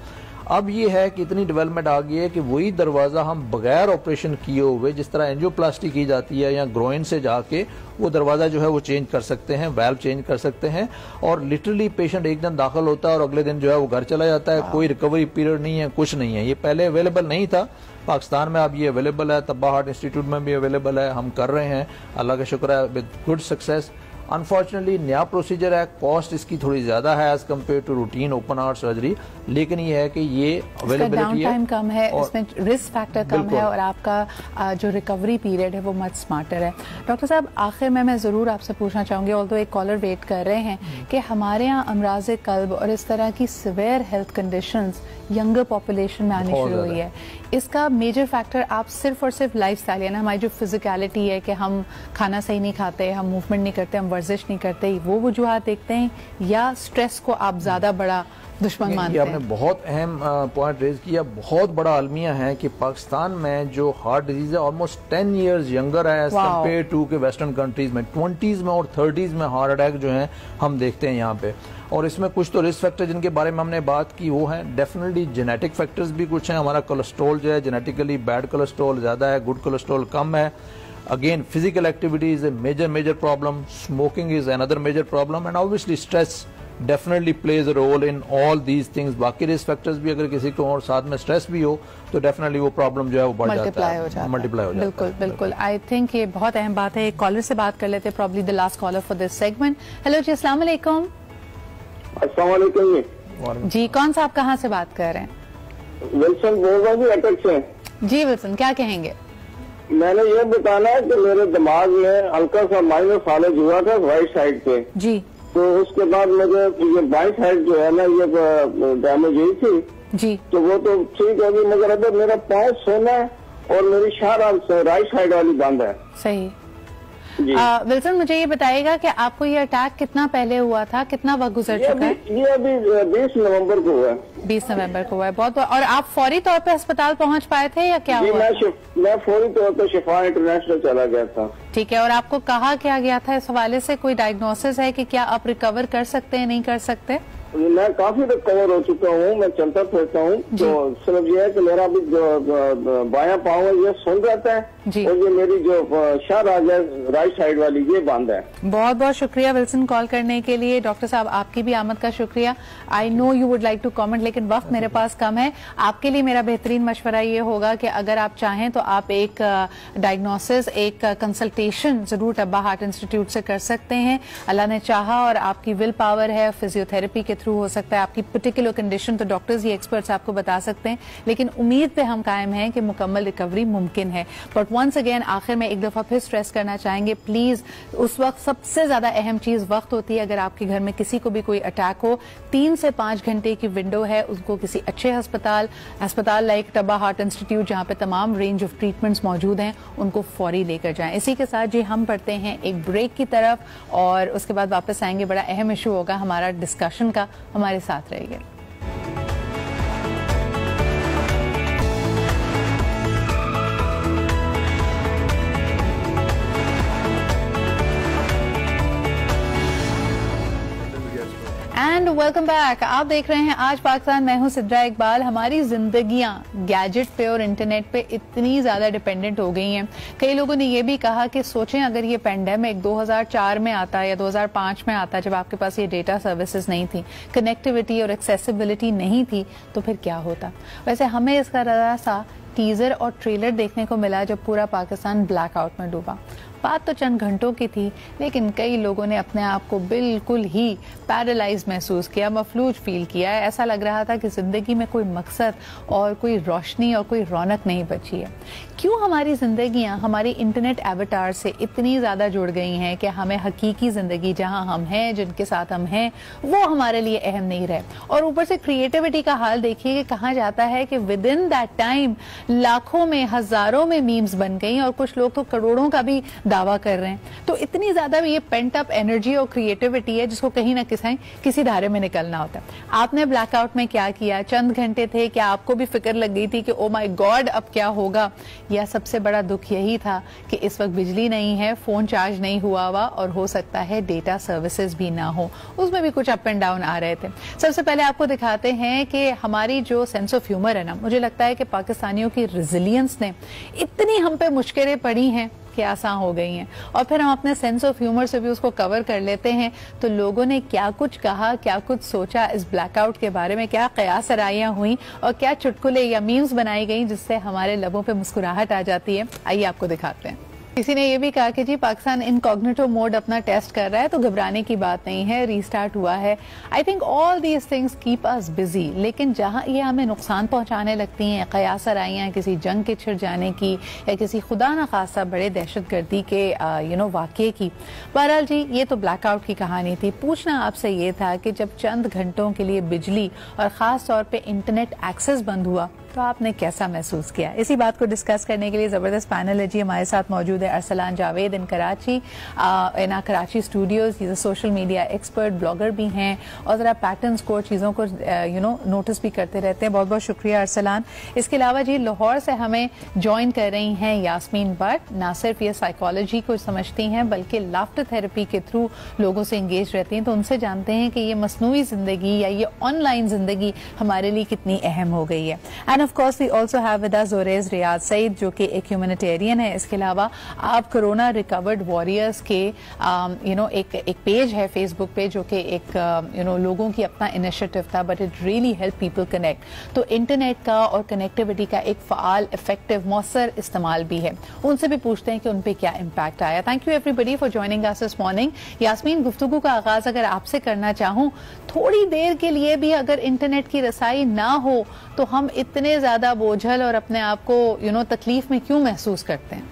अब ये है कि इतनी डेवलपमेंट आ गई है कि वही दरवाजा हम बगैर ऑपरेशन किए हुए, जिस तरह एंजियोप्लास्टी की जाती है या ग्रोइन से जाके वो दरवाजा जो है वो चेंज कर सकते हैं, वैल्व चेंज कर सकते हैं, और लिटरली पेशेंट एक दिन दाखिल होता है और अगले दिन जो है वो घर चला जाता है। कोई रिकवरी पीरियड नहीं है, कुछ नहीं है। ये पहले अवेलेबल नहीं था पाकिस्तान में, अब ये अवेलेबल है, तब्बा हार्ट इंस्टीट्यूट में भी अवेलेबल है, हम कर रहे हैं, अल्लाह का शुक्र है, विद गुड सक्सेस। अनफॉर्चुनेटली नया प्रोसीजर है, कॉस्ट इसकी थोड़ी ज्यादा है as compare to routine open heart surgery, लेकिन ये है कि ये अवेलेबिलिटी है, टाइम कम है, इसमें रिस्क फैक्टर कम है और आपका जो रिकवरी पीरियड है वो मच स्मार्टर है। डॉक्टर साहब, आखिर में मैं जरूर आपसे पूछना चाहूंगी, ऑल्दो एक कॉलर वेट कर रहे हैं, कि हमारे यहाँ अमराज कल्ब और इस तरह की severe health conditions younger population में आनी शुरू हुई है, इसका मेजर फैक्टर आप सिर्फ और सिर्फ लाइफ स्टाइल, यानी हमारी जो फिजिकलिटी है कि हम खाना सही नहीं खाते, हम मूवमेंट नहीं करते, हम वर्जिश नहीं करते, वो वजूहात देखते हैं, या स्ट्रेस को आप ज्यादा बड़ा दुश्मन मानते हैं? आपने बहुत अहम पॉइंट रेज किया, बहुत बड़ा अलमिया है कि पाकिस्तान में जो हार्ट डिजीज है ऑलमोस्ट 10 इयर्स यंगर है एज कम्पेयर टू के वेस्टर्न कंट्रीज में। 20s में और 30s में हार्ट अटैक जो है हम देखते हैं यहाँ पे, और इसमें कुछ तो रिस्क फैक्टर जिनके बारे में हमने बात की वो है, डेफिनेटली जेनेटिक फैक्टर्स भी कुछ हैं। हमारा कोलेस्ट्रॉल जो है जेनेटिकली बैड कोलेस्ट्रॉल ज्यादा है, गुड कोलेस्ट्रॉल कम है। Again physical activity is a major problem, smoking is another major problem, and obviously stress definitely plays a role in all these things. बाकी रिस्क फैक्टर्स भी अगर किसी को और साथ में स्ट्रेस भी हो तो डेफिनेटली वो प्रॉब्लम जो है वो बढ़ जाता है, मल्टीप्लाई हो जाता है। बिल्कुल बिल्कुल, आई थिंक ये बहुत अहम बात है। एक कॉलर से बात कर लेते हैं, probably the last caller for this segment. Hello जी, अस्सलाम वालेकुम। अस्सलाम वालेकुम जी, कौन सा आप कहाँ से बात कर रहे हैं? विल्सन बोल रहा हूँ अटक से। जी विल्सन, क्या कहेंगे? मैंने ये बताना है कि मेरे दिमाग में हल्का सा माइनर फालिज हुआ था राइट साइड पे जी, तो उसके बाद मुझे ये बाई साइड जो है ना ये डैमेज हुई थी जी, तो वो तो ठीक होगी, मगर अगर मेरा पाँव सोना है और मेरी शाहरा राइट साइड वाली बंद है। सही। विल्सन, मुझे ये बताइएगा कि आपको ये अटैक कितना पहले हुआ था, कितना वक्त गुजर चुका है? ये अभी 20 नवंबर को हुआ है। 20 नवंबर को हुआ है, बहुत। और आप फौरी तौर पे अस्पताल पहुंच पाए थे या क्या हुआ? मैं फौरी तौर पे शिफा इंटरनेशनल चला गया था। ठीक है, और आपको कहा क्या गया था इस हवाले से? कोई डायग्नोसिस है कि क्या आप रिकवर कर सकते हैं, नहीं कर सकते? मैं काफी रिकवर हो चुका हूँ, मैं चलता फिरता हूँ, तो सिर्फ ये है कि मेरा अभी जो बायां पाँव है ये सुन जाता है और ये मेरी जो शाहराज है राइट साइड वाली ये बंद है। बहुत बहुत शुक्रिया विल्सन कॉल करने के लिए। डॉक्टर साहब आपकी भी आमद का शुक्रिया। I know you would like to comment, लेकिन वक्त मेरे पास कम है। आपके लिए मेरा बेहतरीन मशवरा ये होगा कि अगर आप चाहें तो आप एक डायग्नोसिस, एक कंसल्टेशन जरूर टब्बा हार्ट इंस्टीट्यूट से कर सकते हैं। अल्लाह ने चाहा और आपकी विल पावर है, फिजियोथेरेपी के थ्रू हो सकता है। आपकी पर्टिकुलर कंडीशन तो डॉक्टर्स ही एक्सपर्ट्स आपको बता सकते हैं, लेकिन उम्मीद पे हम कायम हैं कि मुकम्मल रिकवरी मुमकिन है। बट वंस अगेन आखिर में एक दफा फिर स्ट्रेस करना चाहेंगे, प्लीज उस वक्त सबसे ज्यादा अहम चीज वक्त होती है। अगर आपके घर में किसी को भी कोई अटैक हो, 3 से 5 घंटे की विंडो है, उसको किसी अच्छे अस्पताल लाइक टब्बा हार्ट इंस्टीट्यूट जहां पे तमाम रेंज ऑफ ट्रीटमेंट्स मौजूद हैं, उनको फौरी लेकर जाएं। इसी के साथ जी हम पढ़ते हैं एक ब्रेक की तरफ और उसके बाद वापस आएंगे। बड़ा अहम इशू होगा हमारा डिस्कशन का, हमारे साथ रहिए। And welcome back. आप देख रहे हैं आज पाकिस्तान, मैं हूं सिद्रा इकबाल। हमारी जिंदगियां गैजेट पे और इंटरनेट पे इतनी ज्यादा डिपेंडेंट हो गई हैं। कई लोगों ने यह भी कहा कि सोचें अगर ये पेंडेमिक 2004 में आता या 2005 में आता, जब आपके पास ये डेटा सर्विसेज नहीं थी, कनेक्टिविटी और एक्सेसिबिलिटी नहीं थी, तो फिर क्या होता। वैसे हमें इसका जरा सा टीजर और ट्रेलर देखने को मिला जब पूरा पाकिस्तान ब्लैकआउट में डूबा। बात तो चंद घंटों की थी, लेकिन कई लोगों ने अपने आप को बिल्कुल ही पैरालाइज महसूस किया, मफलूज फील किया। ऐसा लग रहा था कि जिंदगी में कोई मकसद और कोई रोशनी और कोई रौनक नहीं बची है। क्यों हमारी जिंदगियां हमारी इंटरनेट एवटार से इतनी ज्यादा जुड़ गई हैं कि हमें हकीकी जिंदगी जहां हम हैं, जिनके साथ हम हैं, वो हमारे लिए अहम नहीं रहे। और ऊपर से क्रिएटिविटी का हाल देखिए कि कहा जाता है कि विद इन दैट टाइम लाखों में, हजारों में मीम्स बन गई और कुछ लोग तो करोड़ों का भी दावा कर रहे हैं। तो इतनी ज्यादा ये पेंट अप एनर्जी और क्रिएटिविटी है जिसको कहीं ना किसी धारे में निकलना होता है। आपने ब्लैकआउट में क्या किया? चंद घंटे थे, क्या आपको भी फिक्र लग गई थी कि ओ माय गॉड अब क्या होगा? या सबसे बड़ा दुख यही था कि इस वक्त बिजली नहीं है, फोन चार्ज नहीं हुआ और हो सकता है डेटा सर्विसेज भी ना हो, उसमें भी कुछ अप एंड डाउन आ रहे थे। सबसे पहले आपको दिखाते हैं कि हमारी जो सेंस ऑफ ह्यूमर है ना, मुझे लगता है कि पाकिस्तानियों की रेजिलियंस ने इतनी हम पे मुश्किलें पड़ी हैं कि आसान हो गई हैं, और फिर हम अपने सेंस ऑफ ह्यूमर से भी उसको कवर कर लेते हैं। तो लोगों ने क्या कुछ कहा, क्या कुछ सोचा इस ब्लैकआउट के बारे में, क्या कयास आराइयां हुई और क्या चुटकुले या मीम्स बनाई गई जिससे हमारे लबों पे मुस्कुराहट आ जाती है। आइए आपको दिखाते हैं। किसी ने यह भी कहा कि जी पाकिस्तान इनकॉग्निटो मोड अपना टेस्ट कर रहा है, तो घबराने की बात नहीं है, रीस्टार्ट हुआ है। I think all these things keep us busy, लेकिन जहां ये हमें नुकसान पहुंचाने लगती हैं, कयास आराइयां किसी जंग के छिड़ जाने की या किसी खुदा न खासा बड़े दहशतगर्दी के वाक़े की। बहरहाल जी ये तो ब्लैकआउट की कहानी थी। पूछना आपसे ये था कि जब चंद घंटों के लिए बिजली और ख़ास तौर पर इंटरनेट एक्सेस बंद हुआ तो आपने कैसा महसूस किया? इसी बात को डिस्कस करने के लिए जबरदस्त पैनल है जी। हमारे साथ मौजूद है अरसलान जावेद इन कराची, इन कराची स्टूडियोज। ये सोशल मीडिया एक्सपर्ट, ब्लॉगर भी हैं और जरा पैटर्न्स को, चीज़ों को नोटिस भी करते रहते हैं। बहुत बहुत शुक्रिया अरसलान। इसके अलावा जी लाहौर से हमें ज्वाइन कर रही हैं यास्मीन भट्ट। ना सिर्फ ये साइकोलॉजी को समझती हैं बल्कि लाफ्टर थेरेपी के थ्रू लोगों से इंगेज रहती हैं, तो उनसे जानते हैं कि ये मसनूई जिंदगी या ये ऑनलाइन जिंदगी हमारे लिए कितनी अहम हो गई है। And of course we also have with us Zoraiz Riaz Saeed जो कि एक ह्यूमैनिटेरियन है। इसके अलावा आप कोरोना रिकवर्ड वॉरियर्स के एक पेज है फेसबुक पे जो कि एक लोगों की अपना इनिशिएटिव था, but it really help people connect. तो इंटरनेट का और कनेक्टिविटी का एक फ़ाल, इफेक्टिव, मौसर इस्तेमाल भी है। उनसे भी पूछते हैं कि उन पे क्या इम्पैक्ट आया। Thank you everybody for joining us this morning. Yasmeen, गुफ्तगू का आगाज अगर आपसे करना चाहूँ, थोड़ी देर के लिए भी अगर इंटरनेट की रसाई ना हो तो हम इतने ज्यादा बोझल और अपने आप को तकलीफ में क्यों महसूस करते हैं?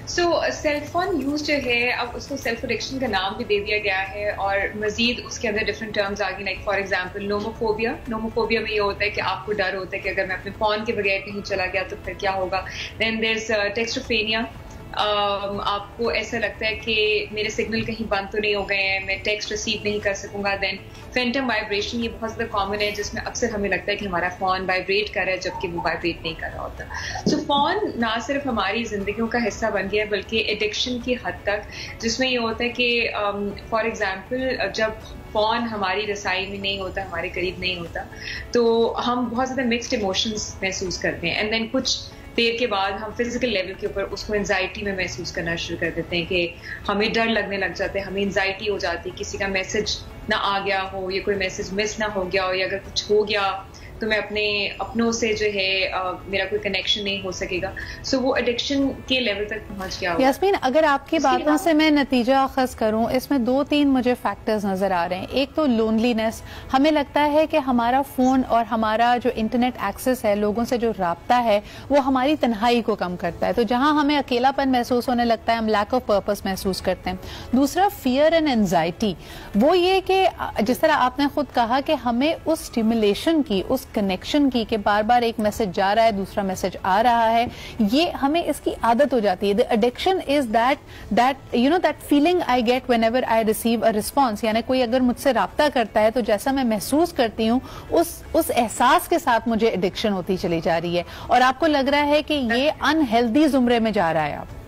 सेल फोन यूज जो है, अब उसको सेल्फ एडिक्शन का नाम भी दे दिया गया है और मजीद उसके अंदर डिफरेंट टर्म्स आ गई। लाइक फॉर एग्जांपल नोमोफोबिया में ये होता है कि आपको डर होता है कि अगर मैं अपने फोन के बगैर कहीं चला गया तो फिर क्या होगा। देन देयर इज टेक्स्टोफेनिया, आपको ऐसा लगता है कि मेरे सिग्नल कहीं बंद तो नहीं हो गए हैं, मैं टेक्स्ट रिसीव नहीं कर सकूंगा। देन फैंटम वाइब्रेशन, ये बहुत ज़्यादा कॉमन है जिसमें अक्सर हमें लगता है कि हमारा फ़ोन वाइब्रेट कर रहा है जबकि वो वाइब्रेट नहीं कर रहा होता। सो फ़ोन ना सिर्फ हमारी ज़िंदगियों का हिस्सा बन गया है बल्कि एडिक्शन की हद तक, जिसमें ये होता है कि फॉर एग्जाम्पल जब फ़ोन हमारी रसाई में नहीं होता, हमारे करीब नहीं होता, तो हम बहुत ज़्यादा मिक्स्ड इमोशंस महसूस करते हैं। एंड देन कुछ دیر کے بعد ہم فزیکل لیول کے اوپر اس کو انزائٹی میں محسوس کرنا شروع کر دیتے ہیں کہ ہمیں ڈر لگنے لگ جاتا ہے, ہمیں انزائٹی ہو جاتی ہے کسی کا میسج نہ آ گیا ہو یا کوئی میسج مس نہ ہو گیا ہو, یا اگر کچھ ہو گیا تو میں اپنے اپنوں سے جو ہے میرا کوئی کنیکشن نہیں ہو سکے گا. سو وہ ایڈکشن کے لیول تک پہنچ گیا. یاسمین, اگر آپ کی باتوں سے میں نتیجہ اخذ کروں, اس میں 2-3 مجھے فیکٹرز نظر آ رہے ہیں. ایک تو لونلینس, ہمیں لگتا ہے کہ ہمارا فون اور ہمارا جو انٹرنیٹ ایکسس ہے, لوگوں سے جو رابطہ ہے, وہ ہماری تنہائی کو کم کرتا ہے. تو جہاں ہمیں اکیلا پن محسوس ہونے لگتا ہے, ہم لیک آف پرپس محسوس کرتے ہیں. دوسرا فیئر اینڈ اینزائٹی, وہ یہ کہ جس طرح آپ نے خود کہا کہ ہمیں اس اسٹیمولیشن کی, اس کنیکشن کی, کہ بار بار ایک میسج جا رہا ہے, دوسرا میسج آ رہا ہے, یہ ہمیں اس کی عادت ہو جاتی ہے. The addiction is that feeling I get whenever I receive a response. یعنی کوئی اگر مجھ سے رابطہ کرتا ہے تو جیسا میں محسوس کرتی ہوں اس احساس کے ساتھ مجھے ایڈکشن ہوتی چلی جا رہی ہے, اور آپ کو لگ رہا ہے کہ یہ انہیلدی زمرے میں جا رہا ہے. آپ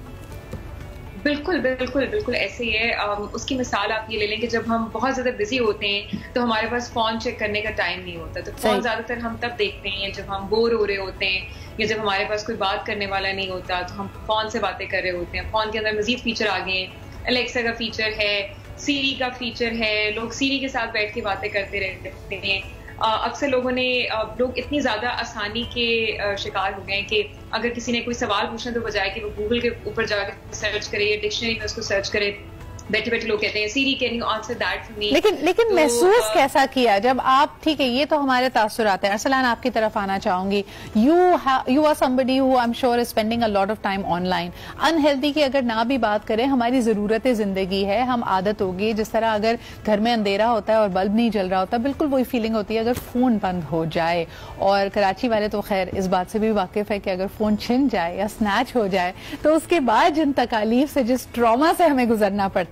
بالکل بالکل بالکل ایسے ہی ہے. اس کی مثال آپ یہ لے لیں کہ جب ہم بہت زیادہ بزی ہوتے ہیں تو ہمارے پاس فون چیک کرنے کا ٹائم نہیں ہوتا, تو فون زیادہ تر ہم تب دیکھتے ہیں جب ہم بور ہو رہے ہوتے ہیں یا جب ہمارے پاس کوئی بات کرنے والا نہیں ہوتا, تو ہم فون سے باتیں کر رہے ہوتے ہیں. فون کے اندر مزید فیچر آ گئے ہیں, الیکسا کا فیچر ہے, سیری کا فیچر ہے, لوگ سیری کے ساتھ بیٹھ کے باتیں کرتے رہتے ہیں. اکثر لوگ اتنی زیادہ آسانی کے شکار ہو گئے ہیں کہ اگر کسی نے کوئی سوال پوچھنا تو بجائے کہ وہ گوگل کے اوپر جا کے سرچ کرے یا ڈکشنری میں اس کو سرچ کرے, بیٹھے بیٹھے لوگ کہتے ہیں Siri can you answer that for me. لیکن محسوس کیسا کیا جب آپ, ٹھیک ہے یہ تو ہمارے تاثرات ہیں. ارسلان, آپ کی طرف آنا چاہوں گی. You are somebody who I'm sure is spending a lot of time online. Unhealthy کی اگر نہ بھی بات کریں, ہماری ضرورت زندگی ہے, ہم عادت ہوگی. جس طرح اگر گھر میں اندھیرا ہوتا ہے اور بلب نہیں جل رہا ہوتا, بالکل وہی فیلنگ ہوتی ہے اگر فون بند ہو جائے. اور کراچی والے تو خیر اس بات سے بھی واقف ہے کہ اگر فون چھن جائے یا سنیچ ہو جائے تو اس کے بعد جن تکالیف سے, جس ٹراما سے ہمیں گزرنا پڑتا ہے.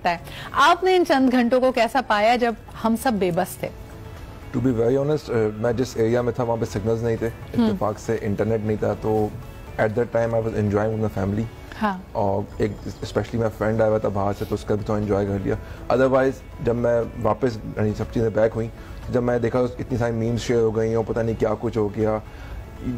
آپ نے ان چند گھنٹوں کو کیسا پایا جب ہم سب بے بس تھے؟ ٹو بی ویری آنیسٹ, میں جس ایریا میں تھا وہاں پہ سگنلز نہیں تھے, اتفاق سے انٹرنیٹ نہیں تھا, تو at that time I was enjoying with my family. اور ایک اسپیشلی میرا فرینڈ آیا ہوا تھا باہر سے, تو اس کا بھی تو انجوائے کر لیا. ادروائز جب میں واپس سب چیزیں بیک ہوئیں, جب میں دیکھا اتنی ساری میمز شیئر ہو گئی اور پتہ نہیں کیا کچھ ہو گیا.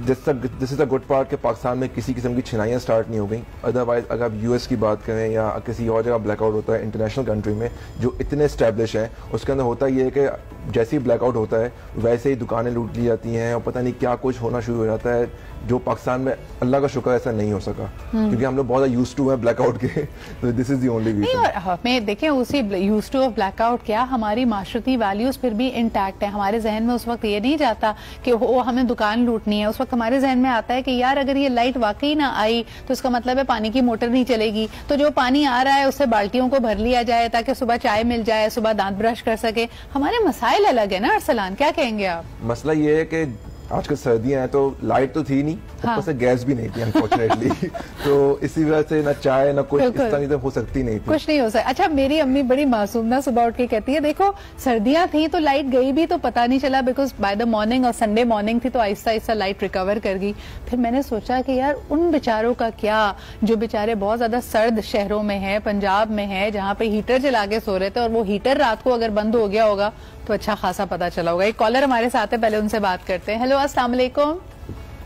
دس از اے گڈ پارٹ کہ پاکستان میں کسی قسم کی چھنائیاں اسٹارٹ نہیں ہو گئیں. ادروائز اگر آپ یو ایس کی بات کریں یا کسی اور جگہ بلیک آؤٹ ہوتا ہے انٹرنیشنل کنٹری میں جو اتنے اسٹیبلش ہیں, اس کے اندر ہوتا یہ ہے کہ جیسے ہی بلیک آؤٹ ہوتا ہے ویسے ہی دکانیں لوٹ لی جاتی ہیں اور پتہ نہیں کیا کچھ ہونا شروع ہو جاتا ہے, جو پاکستان میں اللہ کا شکر ایسا نہیں ہو سکا کیونکہ ہم لوگ بہت زیادہ یوز ٹو ہیں بلیک آؤٹ کے. This is the only reason. ہمیں دیکھیں اسی use to of black out کیا, ہماری معاشرتی ویلیوز پھر بھی انٹیکٹ ہیں. ہمارے ذہن میں اس وقت یہ نہیں جاتا کہ وہ ہمیں دکان لوٹنی ہے. اس وقت ہمارے ذہن میں آتا ہے کہ یار اگر یہ لائٹ واقعی نہ آئی تو اس کا مطلب ہے پانی کی موٹر نہیں چلے گی, تو جو پانی آ رہا ہے اس سے بالٹیوں کو بھر لیا جائے تاکہ صبح چائے مل جائے, صبح دانت برش کر سکے. ہمارے مسائل الگ ہیں نا ارسلان, کیا کہیں گے آپ؟ مسئلہ یہ ہے کہ آج کل سردیاں ہیں تو لائٹ تو تھی نہیں, اوپر سے گیس بھی نہیں تھی انفارچونیٹلی, تو اسی وجہ سے نہ چائے نہ کچھ اس طرح تو ہو سکتی نہیں تھی, کچھ نہیں ہو سکتا. اچھا, میری امی بڑی معصوم نا صبح اٹھ کے کہتی ہے دیکھو سردیاں تھیں تو لائٹ گئی بھی تو پتہ نہیں چلا بیکاز بائی دا مارننگ, اور سنڈے مارننگ تھی تو آہستہ آہستہ لائٹ ریکور کر گئی. پھر میں نے سوچا کہ یار ان بیچاروں کا کیا جو بیچارے بہت زیادہ سرد شہروں میں ہیں, پنجاب میں ہے, جہاں پہ ہیٹر چلا کے سو رہے تھے, اور وہ ہیٹر رات کو اگر بند ہو گیا ہوگا تو اچھا خاصا پتا چلا ہوگا. ایک کالر ہمارے ساتھ ہے, پہلے ان سے بات کرتے ہیں. ہیلو, السلام علیکم.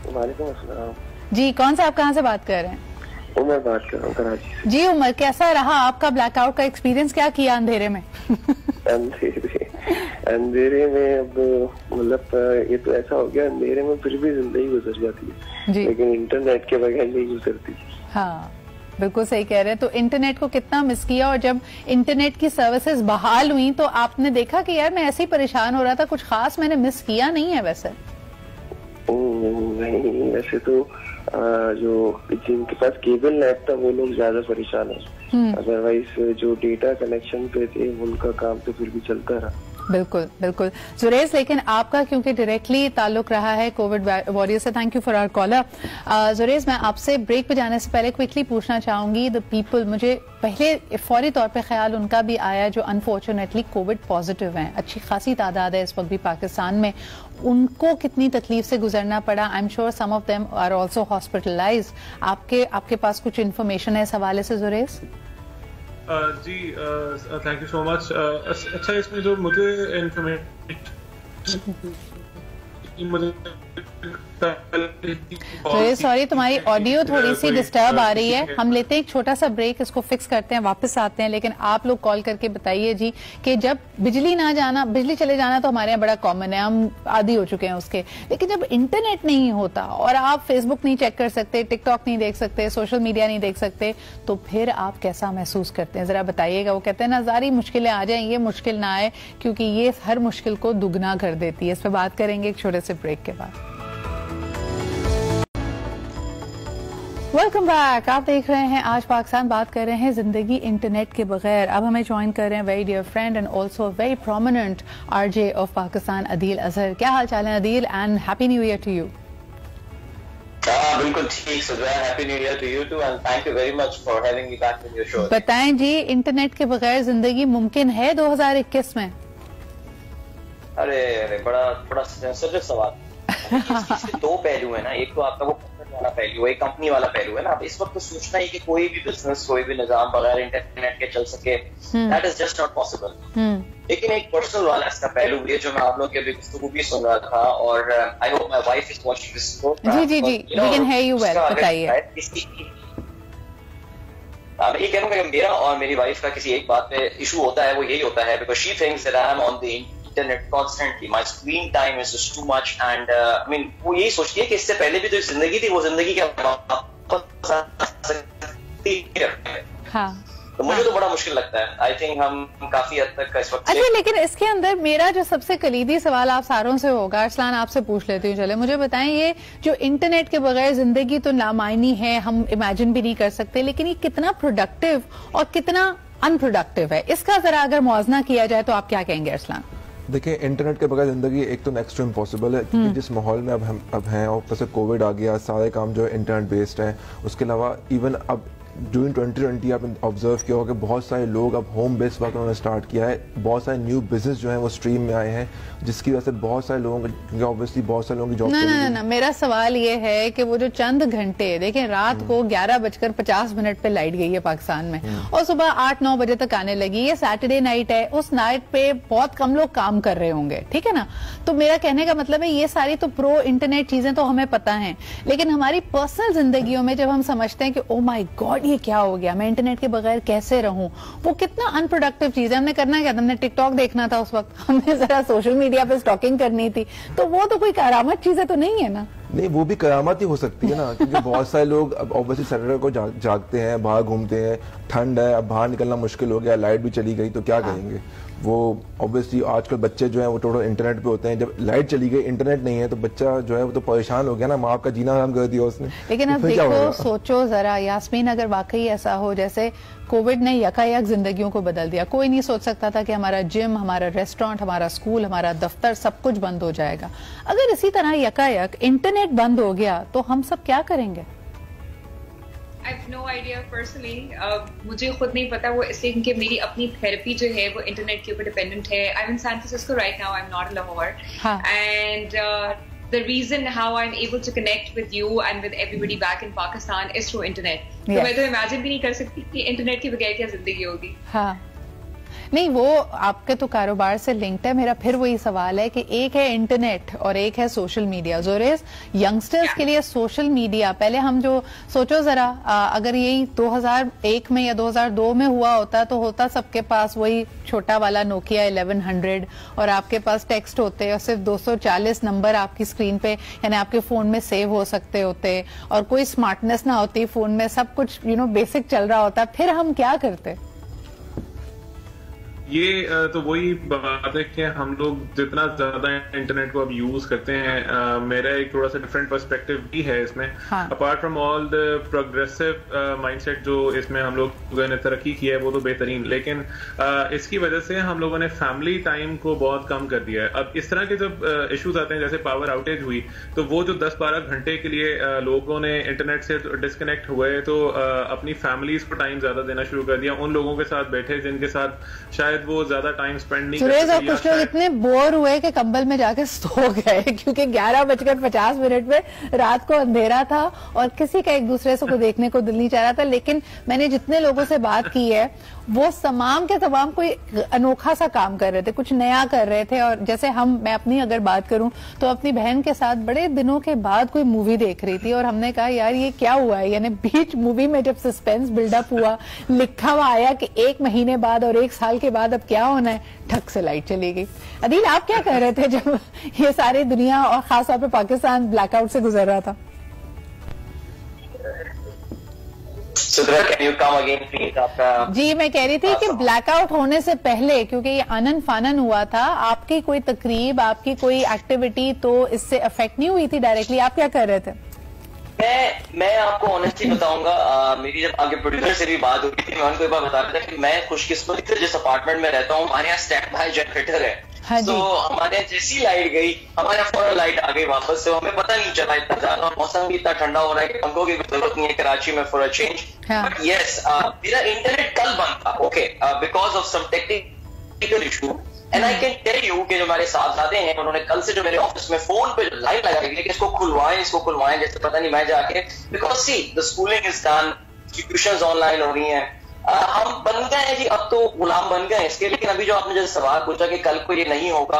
وعلیکم السلام. جی, کون سے آپ کہاں سے بات کر رہے ہیں؟ عمر بات کر رہا ہوں کراچی سے. جی عمر, کیسا رہا آپ کا بلیک آؤٹ کا ایکسپیرینس, کیا کیا اندھیرے میں؟ اندھیرے میں اب مطلب یہ تو ایسا ہو گیا, اندھیرے میں پھر بھی زندگی گزر جاتی ہے لیکن انٹرنیٹ کے بغیر نہیں گزرتی. ہاں بالکل صحیح کہہ رہے ہیں. تو انٹرنیٹ کو کتنا مس کیا, اور جب انٹرنیٹ کی سروسز بحال ہوئی تو آپ نے دیکھا کہ یار میں ایسے ہی پریشان ہو رہا تھا, کچھ خاص میں نے مس کیا نہیں ہے ویسے؟ نہیں, ویسے تو جو جن کے پاس کیبل نیٹ تھا وہ لوگ زیادہ پریشان ہیں, ادروائز جو ڈیٹا کنیکشن پہ تھے ان کا کام تو پھر بھی چلتا رہا. بالکل بالکل. زریز, لیکن آپ کا کیونکہ ڈائریکٹلی تعلق رہا ہے کووڈ وارریئر سے, thank you for our caller. Zoraiz, میں آپ سے بریک پہ جانے سے پہلے کوئکلی پوچھنا چاہوں گی, دا پیپل, مجھے پہلے فوری طور پہ خیال ان کا بھی آیا جو انفارچونیٹلی کووڈ پازیٹیو ہیں, اچھی خاصی تعداد ہے اس وقت بھی پاکستان میں, ان کو کتنی تکلیف سے گزرنا پڑا. I am sure some of them are also hospitalized. آپ کے پاس کچھ انفارمیشن ہے اس حوالے سے زریز؟ جی تھینک یو سو مچ. اچھا, اس میں جو مجھے انفارمیشن सॉरी तुम्हारी ऑडियो थोड़ी सी डिस्टर्ब आ रही है, हम लेते हैं एक छोटा सा ब्रेक, इसको फिक्स करते हैं, वापस आते हैं। लेकिन आप लोग कॉल करके बताइए जी कि जब बिजली चले जाना तो हमारे यहाँ बड़ा कॉमन है, हम आदी हो चुके हैं उसके, लेकिन जब इंटरनेट नहीं होता और आप फेसबुक नहीं चेक कर सकते, टिकटॉक नहीं देख सकते, सोशल मीडिया नहीं देख सकते, तो फिर आप कैसा महसूस करते हैं जरा बताइएगा। वो कहते हैं ना सारी मुश्किलें आ जाएं, ये मुश्किल ना आए, क्योंकि ये हर मुश्किल को दुगना कर देती है। इस पर बात करेंगे एक छोटे से ब्रेक के बाद। वेलकम बैक, आप देख रहे हैं आज पाकिस्तान, बात कर रहे हैं जिंदगी इंटरनेट के बगैर। अब हमें ज्वाइन कर रहे हैं very dear friend and also very prominent RJ of Pakistan, Adeel Azhar. क्या हाल चाल है Adeel, and happy new year to you. बिल्कुल ठीक Suzanne, happy new year to you too and thank you very much for having me back in your show. बताएं जी, internet के बगैर जिंदगी मुमकिन है 2021 में? अरे बड़ा सेंसिटिव सवाल। इसके दो पहलू है ना, एक तो आपका वो वाला पहलू है, कंपनी वाला पहलू है ना। अब इस वक्त तो सोचना ही कि कोई भी बिजनेस, कोई भी निजाम बगैर इंटरनेट के चल सके, that is just not possible. लेकिन एक पर्सनल वाला इसका पहलू है जो मैं आप लोग के गुफ्तगू भी सुन रहा था, और I hope my wife is watching this program. जी we can hear you well, बताइए। मैं ये कहूँगा कि मेरा और मेरी वाइफ का किसी एक बात पे इशू होता है, वो यही होता है because she thinks that I am on the internet constantly, my screen time is just too much, and I mean वो यही सोचती है कि इससे पहले भी तो जिंदगी थी, वो जिंदगी क्या वापस आ सकती है। हाँ, तो मुझे तो बड़ा मुश्किल लगता है। आई थिंक हम काफी हद तक इस वक्त। अच्छा, लेकिन इसके अंदर मेरा जो सबसे कलीदी सवाल आप सारों से होगा, अरसलान आपसे पूछ लेती हूँ, चले मुझे बताएं, ये जो इंटरनेट के बगैर जिंदगी तो नामायनी है, हम इमेजिन भी नहीं कर सकते, लेकिन ये कितना प्रोडक्टिव और कितना अनप्रोडक्टिव है, इसका जरा अगर मुआवजा किया जाए तो आप क्या कहेंगे अरसलान? देखिए, इंटरनेट के बगैर जिंदगी एक तो नेक्स्ट टू इम्पॉसिबल है, क्योंकि जिस माहौल में अब हैं, और ऊपर से कोविड आ गया, सारे काम जो है इंटरनेट बेस्ड है। उसके अलावा इवन अब जून 2020 आप ऑब्जर्व किया होगा कि बहुत सारे लोग अब होम बेस्ड वर्क उन्होंने स्टार्ट किया है, बहुत सारे न्यू बिजनेस जो है वो स्ट्रीम में आए हैं, जिसकी वजह से बहुत सारे लोगों का, क्योंकि ऑब्वियसली बहुत सारे लोगों की जॉब ना, मेरा सवाल ये है कि वो जो चंद घंटे, देखें रात को 11:50 पे लाइट गई है पाकिस्तान में, और सुबह 8-9 बजे तक आने लगी, ये सैटरडे नाइट है, उस नाइट पे बहुत कम लोग काम कर रहे होंगे, ठीक है ना। तो मेरा कहने का मतलब है, ये सारी तो प्रो इंटरनेट चीजें तो हमें पता है, लेकिन हमारी पर्सनल जिंदगियों में जब हम समझते हैं कि ओ माय गॉड ये क्या हो गया, मैं इंटरनेट के बगैर कैसे रहूं, वो कितना अनप्रोडक्टिव चीज है। हमने करना क्या था, हमने टिकटॉक देखना था उस वक्त, हमने जरा सोशल मीडिया पे स्टॉकिंग करनी थी, तो वो तो कोई करामत चीजें तो नहीं है ना। नहीं, वो भी करामत ही हो सकती है ना, क्योंकि बहुत सारे लोग अब ऑब्वियसली सैटरडे को जागते हैं, बाहर घूमते हैं, ठंड है, अब बाहर निकलना मुश्किल हो गया, लाइट भी चली गई, तो क्या करेंगे वो। ऑब्वियसली आजकल बच्चे जो हैं वो टोटल इंटरनेट पे होते हैं, जब लाइट चली गई, इंटरनेट नहीं है, तो बच्चा जो है वो तो परेशान हो गया ना, माँ का जीना हराम कर दिया उसने। लेकिन अब देखो, सोचो जरा यास्मीन, अगर वाकई ऐसा हो जैसे कोविड ने यकायक जिंदगियों को बदल दिया, कोई नहीं सोच सकता था कि हमारा जिम, हमारा रेस्टोरेंट, हमारा स्कूल, हमारा दफ्तर सब कुछ बंद हो जाएगा। अगर इसी तरह यकायक इंटरनेट बंद हो गया तो हम सब क्या करेंगे? I have no idea personally. मुझे खुद नहीं पता, वो इसलिए क्योंकि मेरी अपनी थेरेपी जो है वो इंटरनेट के ऊपर डिपेंडेंट है। I'm in San Francisco right now. I'm not in Lahore. And the reason how I'm able to connect with you and with everybody back in Pakistan is through internet. तो मैं तो imagine भी नहीं कर सकती कि internet के बगैर क्या जिंदगी होगी। हाँ, नहीं, वो आपके तो कारोबार से लिंक्ड है। मेरा फिर वही सवाल है कि एक है इंटरनेट और एक है सोशल मीडिया। जोरेस, यंगस्टर्स के लिए सोशल मीडिया, पहले हम जो सोचो जरा, अगर यही 2001 में या 2002 में हुआ होता तो होता सबके पास वही छोटा वाला नोकिया 1100, और आपके पास टेक्स्ट होते और सिर्फ 240 नंबर आपकी स्क्रीन पे, यानी आपके फोन में सेव हो सकते होते, और कोई स्मार्टनेस ना होती फोन में, सब कुछ बेसिक चल रहा होता। फिर हम क्या करते? ये तो वही बात है कि हम लोग जितना ज्यादा इंटरनेट को अब यूज करते हैं, मेरा एक थोड़ा सा डिफरेंट पर्सपेक्टिव भी है इसमें। Apart from all the progressive mindset जो इसमें हम लोगों ने तरक्की की है, वो तो बेहतरीन, लेकिन इसकी वजह से हम लोगों ने फैमिली टाइम को बहुत कम कर दिया है। अब इस तरह के जब इश्यूज आते हैं, जैसे पावर आउटेज हुई, तो वो जो 10-12 घंटे के लिए लोगों ने इंटरनेट से डिस्कनेक्ट हुए, तो अपनी फैमिलीज को टाइम ज्यादा देना शुरू कर दिया, उन लोगों के साथ बैठे जिनके साथ शायद शायद वो ज्यादा टाइम स्पेंड नहीं सुरेश, और कुछ लोग इतने बोर हुए कि कंबल में जाके सो गए क्योंकि 11:50 में रात को अंधेरा था और किसी का एक दूसरे से को देखने को दिल नहीं चाह रहा था। लेकिन मैंने जितने लोगों से बात की है वो तमाम के तमाम कोई अनोखा सा काम कर रहे थे, कुछ नया कर रहे थे। और जैसे मैं अपनी अगर बात करूं तो अपनी बहन के साथ बड़े दिनों के बाद कोई मूवी देख रही थी और हमने कहा यार ये क्या हुआ है, यानी बीच मूवी में जब सस्पेंस बिल्डअप हुआ, लिखा हुआ आया कि 1 महीने बाद और 1 साल के बाद अब क्या होना है, ठक से लाइट चली गई। अदील, आप क्या कह रहे थे जब ये सारी दुनिया और खासतौर पर पाकिस्तान ब्लैकआउट से गुजर रहा था? जी, मैं कह रही थी कि ब्लैकआउट होने से पहले, क्योंकि ये आनन फानन हुआ था, आपकी कोई तकरीब, आपकी कोई एक्टिविटी तो इससे अफेक्ट नहीं हुई थी डायरेक्टली? आप क्या कर रहे थे? मैं आपको ऑनेस्टली बताऊंगा, मेरी जब आगे प्रोड्यूसर से भी बात हुई थी, मैं उनको एक बार बता रहा था कि मैं खुशकिस्मती से जिस अपार्टमेंट में रहता हूँ हमारे यहाँ स्टैंड बाय जनरेटर है। हाँ, तो हमारे यहाँ जैसी लाइट गई हमारे यहाँ फौरन लाइट आ गई वापस से, हमें पता नहीं चला इतना ज्यादा, और मौसम भी इतना ठंडा हो रहा है कि पंखों की जरूरत नहीं है कराची में for a change. But yes, मेरा इंटरनेट कल बंद था, okay, because of some technical issue. And I can tell you कि जो हमारे साहबजादे हैं उन्होंने कल से जो मेरे ऑफिस में फोन पे लाइट लगाई है कि इसको खुलवाएं, जैसे पता नहीं मैं जाके, because see the schooling is done, tuitions online हो रही हैं, हम बन गए हैं जी, अब तो गुलाम बन गए इसके। लेकिन अभी जो आपने जैसे सवाल पूछा कि कल को ये नहीं होगा,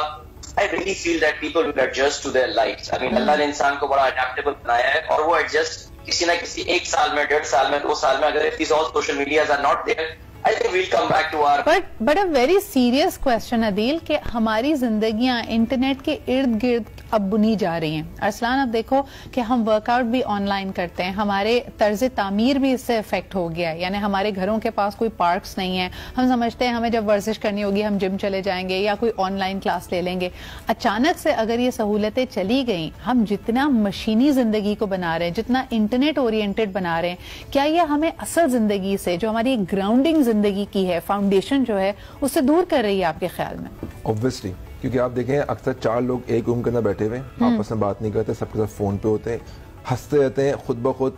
I really feel that people will adjust to their lifes. I mean अल्लाह ने इंसान को बड़ा अडेप्टेबल बनाया है और वो एडजस्ट किसी ना किसी 1 साल में, 1.5 साल में, 2 साल में, अगर if this all social medias are not there, I think we'll come back to our... But a very serious question, Adeel, कि हमारी जिंदगियां इंटरनेट के इर्द गिर्द अब बुनी जा रही हैं। अरसलान, अब देखो कि हम वर्कआउट भी ऑनलाइन करते हैं, हमारे तर्ज तामीर भी इससे इफेक्ट हो गया है, यानी हमारे घरों के पास कोई पार्क्स नहीं है, हम समझते हैं हमें जब वर्जिश करनी होगी हम जिम चले जाएंगे या कोई ऑनलाइन क्लास ले लेंगे। अचानक से अगर ये सहूलतें चली गई, हम जितना मशीनी जिंदगी को बना रहे हैं, जितना इंटरनेट ओरिएंटेड बना रहे हैं, क्या ये हमें असल जिंदगी से, जो हमारी ग्राउंडिंग जिंदगी की है, फाउंडेशन जो है, उससे दूर कर रही है आपके ख्याल में? ऑब्वियसली, क्योंकि आप देखें अक्सर 4 लोग एक रूम के अंदर बैठे हुए, आपस में बात नहीं करते, सबके साथ फोन पे होते हैं, हंसते रहते हैं खुद ब खुद,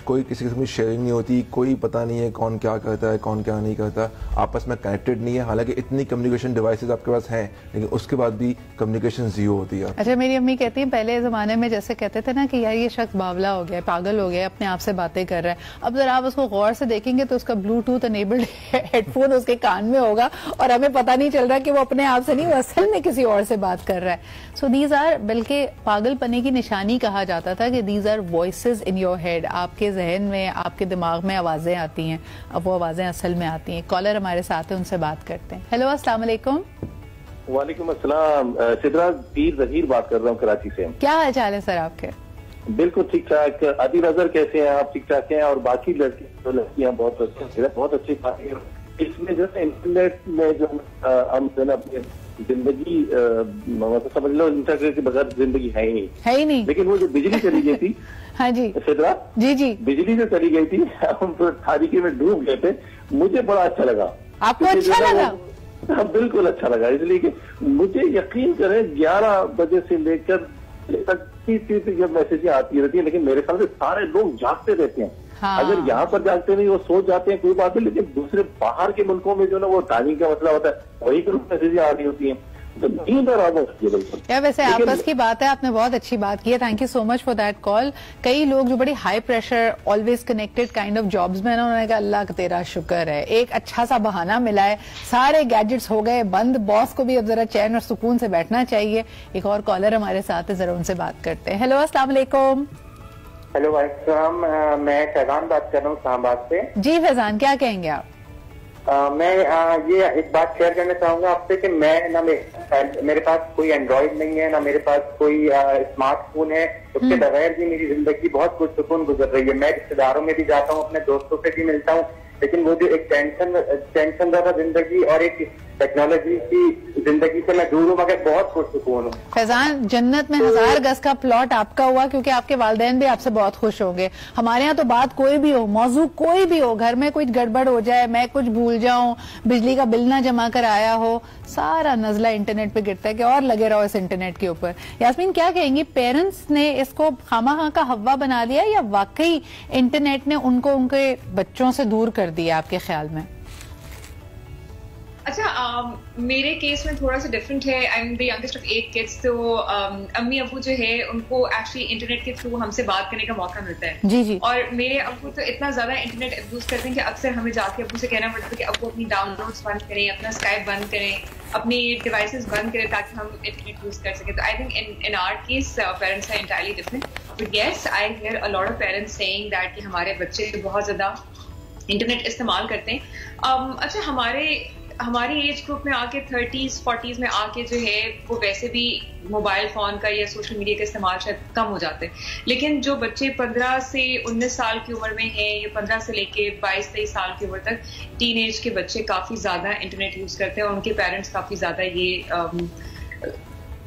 कोई किसी किस्म की शेयरिंग नहीं होती, कोई पता नहीं है कौन क्या करता है, कौन क्या नहीं करता, आपस में कनेक्टेड नहीं है। हालांकि इतनी कम्युनिकेशन डिवाइसेस आपके पास हैं, लेकिन उसके बाद भी कम्युनिकेशन जीरो होती है। अच्छा, मेरी अम्मी कहती है पहले ज़माने में जैसे कहते थे ना कि यार ये शख्स बावला हो गया, पागल हो गया, अपने आप से बातें कर रहा है, अब जरा आप उसको गौर से देखेंगे तो उसका ब्लूटूथ अनेबल्ड हेडफोन उसके कान में होगा और हमें पता नहीं चल रहा कि वो अपने आप से नहीं, वो असल में किसी और से बात कर रहा है। सो दीज आर, बल्कि पागलपने की निशानी कहा जाता था कि these are voices in your head, आपके जहन में, आपके दिमाग में आवाजें आती हैं, अब वो आवाजें असल में आती हैं। कॉलर हमारे साथ है, उनसे बात करते हैं। हेलो, अस्सलाम वालेकुम। वालेकुम अस्सलाम, सिद्रा पीर जहीर बात कर रहा हूँ कराची से। क्या हाल चाल है सर आपके? बिल्कुल ठीक ठाक। आदिल अजहर कैसे हैं आप? ठीक ठाक हैं? और बाकी लड़कियां बहुत अच्छी बात है। इसमें जो है इंटरनेट में जो हम जो है अपनी जिंदगी मतलब समझ लो इंटरनेट के बगैर जिंदगी है ही नहीं। लेकिन वो जो बिजली चली गई थी हाँ जी सिद्रा जी बिजली जो चली गई थी, हम तो तारीकी में डूब गए थे। मुझे बड़ा अच्छा लगा। आपको अच्छा लगा? हाँ, बिल्कुल अच्छा लगा, इसलिए कि मुझे यकीन करें 11 बजे से लेकर जब मैसेजें आती रहती है, लेकिन मेरे ख्याल से सारे लोग जागते रहते हैं। हाँ। अगर यहाँ पर जागते नहीं, वो सो जाते हैं कोई बात नहीं, लेकिन दूसरे बाहर के मुल्कों में जो ना वो टाइमिंग का मसला होता है, वही पर मैसेजें आ रही होती हैं, तो नींद और या वैसे आपस की बात है, आपने बहुत अच्छी बात की है, thank you so much for that call. कई लोग जो बड़ी high pressure, always connected kind of jobs में, उन्होंने कहा अल्लाह का तेरा शुक्र है, एक अच्छा सा बहाना मिला है, सारे गैजेट्स हो गए बंद, बॉस को भी अब जरा चैन और सुकून से बैठना चाहिए। एक और कॉलर हमारे साथ है, जरा उनसे बात करते हैं। हेलो, अस्सलाम वालेकुम। हेलो वालेकुम, मैं फैजान बात कर रहा हूँ इस्लामाबाद से। जी फैजान, क्या कहेंगे आप? मैं ये एक बात शेयर करना चाहूंगा आपसे कि मैं ना मेरे पास कोई एंड्रॉइड नहीं है, ना मेरे पास कोई स्मार्टफोन है, उसके बगैर भी मेरी जिंदगी बहुत पुरसुकून गुजर रही है। मैं रिश्तेदारों में भी जाता हूँ, अपने दोस्तों से भी मिलता हूँ, लेकिन वो जो एक टेंशन ज़्यादा जिंदगी और एक टेक्नोलॉजी की जिंदगी से मैं दूर हूँ, मगर बहुत पुरसुकून हूँ। फैजान, जन्नत में 1000 गज का प्लॉट आपका हुआ, क्योंकि आपके वालिदैन भी आपसे बहुत खुश होंगे। हमारे यहाँ तो बात कोई भी हो, मौजू कोई भी हो, घर में कुछ गड़बड़ हो जाए, मैं कुछ भूल जाऊं, बिजली का बिल ना जमा कर आया हो, सारा नजला इंटरनेट पे गिरता है कि और लगे रहो इस इंटरनेट के ऊपर। यास्मीन, क्या कहेंगी, पेरेंट्स ने इसको खामाखा का हवा बना दिया या वाकई इंटरनेट ने उनको उनके बच्चों से दूर कर दिया आपके ख्याल में? اچھا میرے کیس میں تھوڑا سا ڈفرینٹ ہے. I am the youngest of 8 kids. تو امی ابو جو ہے ان کو ایکچولی انٹرنیٹ کے تھرو ہم سے بات کرنے کا موقع ملتا ہے. جی جی. اور میرے ابو تو اتنا زیادہ انٹرنیٹ یوز کرتے ہیں کہ اکثر ہمیں جا کے ابو سے کہنا پڑتا ہے کہ ابو اپنی ڈاؤن لوڈس بند کریں, اپنا اسکائپ بند کریں, اپنی ڈیوائسز بند کریں تاکہ ہم انٹرنیٹ یوز کر سکیں. تو I think in our case parents are entirely different. But yes I hear a lot of parents saying that کہ ہمارے بچے بہت زیادہ انٹرنیٹ استعمال کرتے ہیں. اچھا ہماری ایج گروپ میں آ کے 30s 40s میں آ کے جو ہے وہ ویسے بھی موبائل فون کا یا سوشل میڈیا کا استعمال شاید کم ہو جاتے ہیں. لیکن جو بچے 15 سے 19 سال کی عمر میں ہیں یا 15 سے لے کے 22-23 سال کی عمر تک ٹین ایج کے بچے کافی زیادہ انٹرنیٹ یوز کرتے ہیں اور ان کے پیرنٹس کافی زیادہ یہ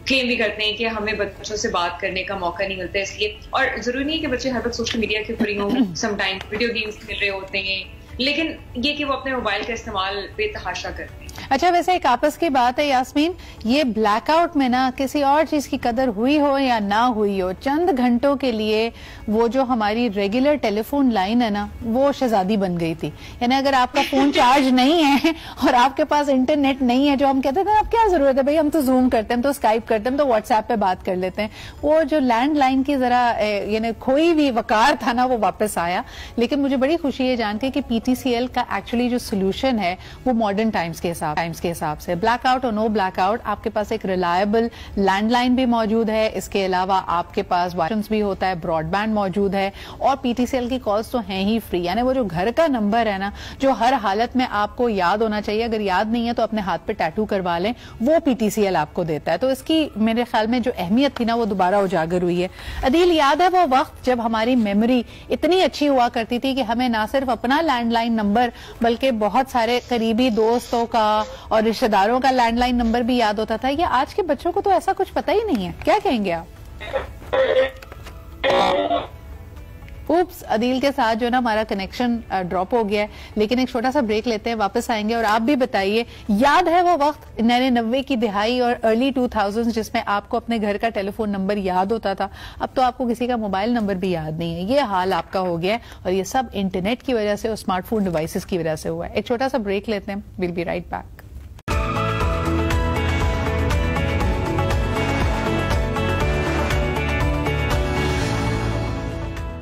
کلیم بھی کرتے ہیں کہ ہمیں بچوں سے بات کرنے کا موقع نہیں ملتا. اس لیے اور ضروری نہیں ہے کہ بچے ہر وقت سوشل میڈیا کے اوپر ہوں, سم ٹائم ویڈیو گیمز کھیل رہے ہوتے ہیں, لیکن یہ کہ وہ اپنے موبائل کا استعمال بے تحاشا کرتے ہیں. اچھا ویسے ایک آپس کی بات ہے یاسمین, یہ بلیک آؤٹ میں نا کسی اور چیز کی قدر ہوئی ہو یا نہ ہوئی ہو, چند گھنٹوں کے لیے وہ جو ہماری ریگولر ٹیلی فون لائن ہے نا وہ شہزادی بن گئی تھی. یعنی اگر آپ کا فون چارج نہیں ہے اور آپ کے پاس انٹرنیٹ نہیں ہے, جو ہم کہتے تھے اب کیا ضرورت ہے بھائی, ہم تو زوم کرتے ہیں, ہم تو اسکائپ کرتے ہیں, ہم تو واٹس ایپ پہ بات کر لیتے ہیں, وہ جو لینڈ لائن کی ذرا یعنی کھوئی ہوئی وقار تھا نا وہ واپس آیا. لیکن مجھے بڑی خوشی ہے جان کے کہ پی ٹی سی ایل کا ایکچولی جو سولوشن ہے وہ ماڈرن ٹائمز کے حساب سے بلیک آؤٹ اور نو بلیک آؤٹ, آپ کے پاس ایک ریلائبل لینڈ لائن بھی موجود ہے. اس کے علاوہ آپ کے پاس وائرلیس بھی ہوتا ہے, براڈ بینڈ موجود ہے, اور پی ٹی سی ایل کی کالز تو ہیں ہی فری. یعنی وہ جو گھر کا نمبر ہے نا جو ہر حالت میں آپ کو یاد ہونا چاہیے, اگر یاد نہیں ہے تو اپنے ہاتھ پہ ٹیٹو کروا لیں, وہ پی ٹی سی ایل آپ کو دیتا ہے. تو اس کی میرے خیال میں جو اہمیت تھی نا وہ دوبارہ اجاگر ہوئی ہے. عدیل, یاد ہے وہ وقت جب ہماری میموری اتنی اچھی ہوا کرتی تھی کہ ہمیں نہ صرف اپنا لینڈ لائن نمبر بلکہ بہت سارے قریبی دوستوں کا اور رشتہ داروں کا لینڈ لائن نمبر بھی یاد ہوتا تھا. یہ آج کے بچوں کو تو ایسا کچھ پتہ ہی نہیں ہے. کیا کہیں گے آپ؟ اوپس, عدیل کے ساتھ جو نا ہمارا کنیکشن ڈراپ ہو گیا ہے, لیکن ایک چھوٹا سا بریک لیتے ہیں, واپس آئیں گے. اور آپ بھی بتائیے, یاد ہے وہ وقت 90 کی دہائی اور ارلی 2000 جس میں آپ کو اپنے گھر کا ٹیلی فون نمبر یاد ہوتا تھا؟ اب تو آپ کو کسی کا موبائل نمبر بھی یاد نہیں ہے. یہ حال آپ کا ہو گیا ہے, اور یہ سب انٹرنیٹ کی وجہ سے اور اسمارٹ فون ڈیوائسز کی وجہ سے ہوا ہے. ایک چھوٹا سا بریک لیتے ہیں, ویل بی رائٹ بیک.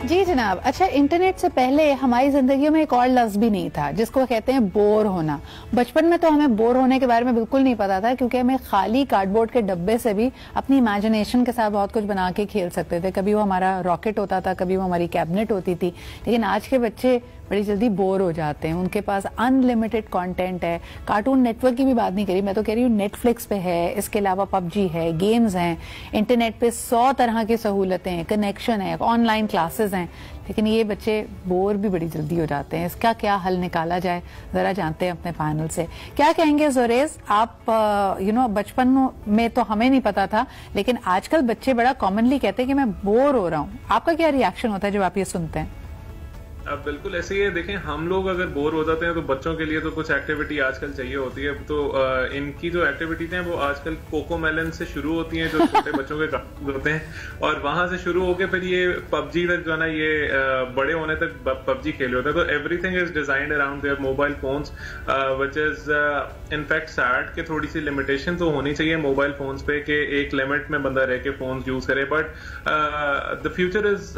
جی جناب. اچھا, انٹرنیٹ سے پہلے ہماری زندگیوں میں ایک اور لفظ بھی نہیں تھا جس کو کہتے ہیں بور ہونا. بچپن میں تو ہمیں بور ہونے کے بارے میں بالکل نہیں پتا تھا, کیونکہ ہمیں خالی کارڈ بورڈ کے ڈبے سے بھی اپنی امیجنیشن کے ساتھ بہت کچھ بنا کے کھیل سکتے تھے. کبھی وہ ہمارا راکٹ ہوتا تھا, کبھی وہ ہماری کیبنٹ ہوتی تھی. لیکن آج کے بچے بڑی جلدی بور ہو جاتے ہیں. ان کے پاس ان لمیٹڈ کانٹینٹ ہے. کارٹون نیٹ ورک کی بھی بات نہیں کری, میں تو کہہ رہی ہوں نیٹ فلکس پہ ہے, اس کے علاوہ PUBG ہے, گیمز ہیں, انٹرنیٹ پہ 100 طرح کی سہولتیں ہیں, کنیکشن ہے, آن لائن کلاسز ہیں. لیکن یہ بچے بور بھی بڑی جلدی ہو جاتے ہیں. اس کا کیا حل نکالا جائے, ذرا جانتے ہیں اپنے پینل سے. کیا کہیں گے زوریز آپ؟ بچپن میں تو ہمیں نہیں پتا تھا, لیکن آج کل بچے بڑا کامنلی کہتے ہیں کہ میں بور ہو رہا ہوں. آپ کا کیا ریئیکشن ہوتا ہے جب آپ یہ سنتے ہیں؟ بالکل ایسے ہی ہے. دیکھیں, ہم لوگ اگر بور ہو جاتے ہیں تو بچوں کے لیے تو کچھ ایکٹیویٹی آج کل چاہیے ہوتی ہے. تو ان کی جو ایکٹیویٹیز ہیں وہ آج کل کوکو میلن سے شروع ہوتی ہیں, جو چھوٹے بچوں کے کام ہوتے ہیں, اور وہاں سے شروع ہو کے پھر یہ PUBG تک جو ہے نا, یہ بڑے ہونے تک PUBG کھیلے ہوتے ہیں. تو everything is designed around their mobile phones, which is in fact sad کہ تھوڑی سی لمیٹیشن تو ہونی چاہیے موبائل فونس پہ کہ ایک لمٹ میں بندہ رہ کے فونس یوز کرے. But the future is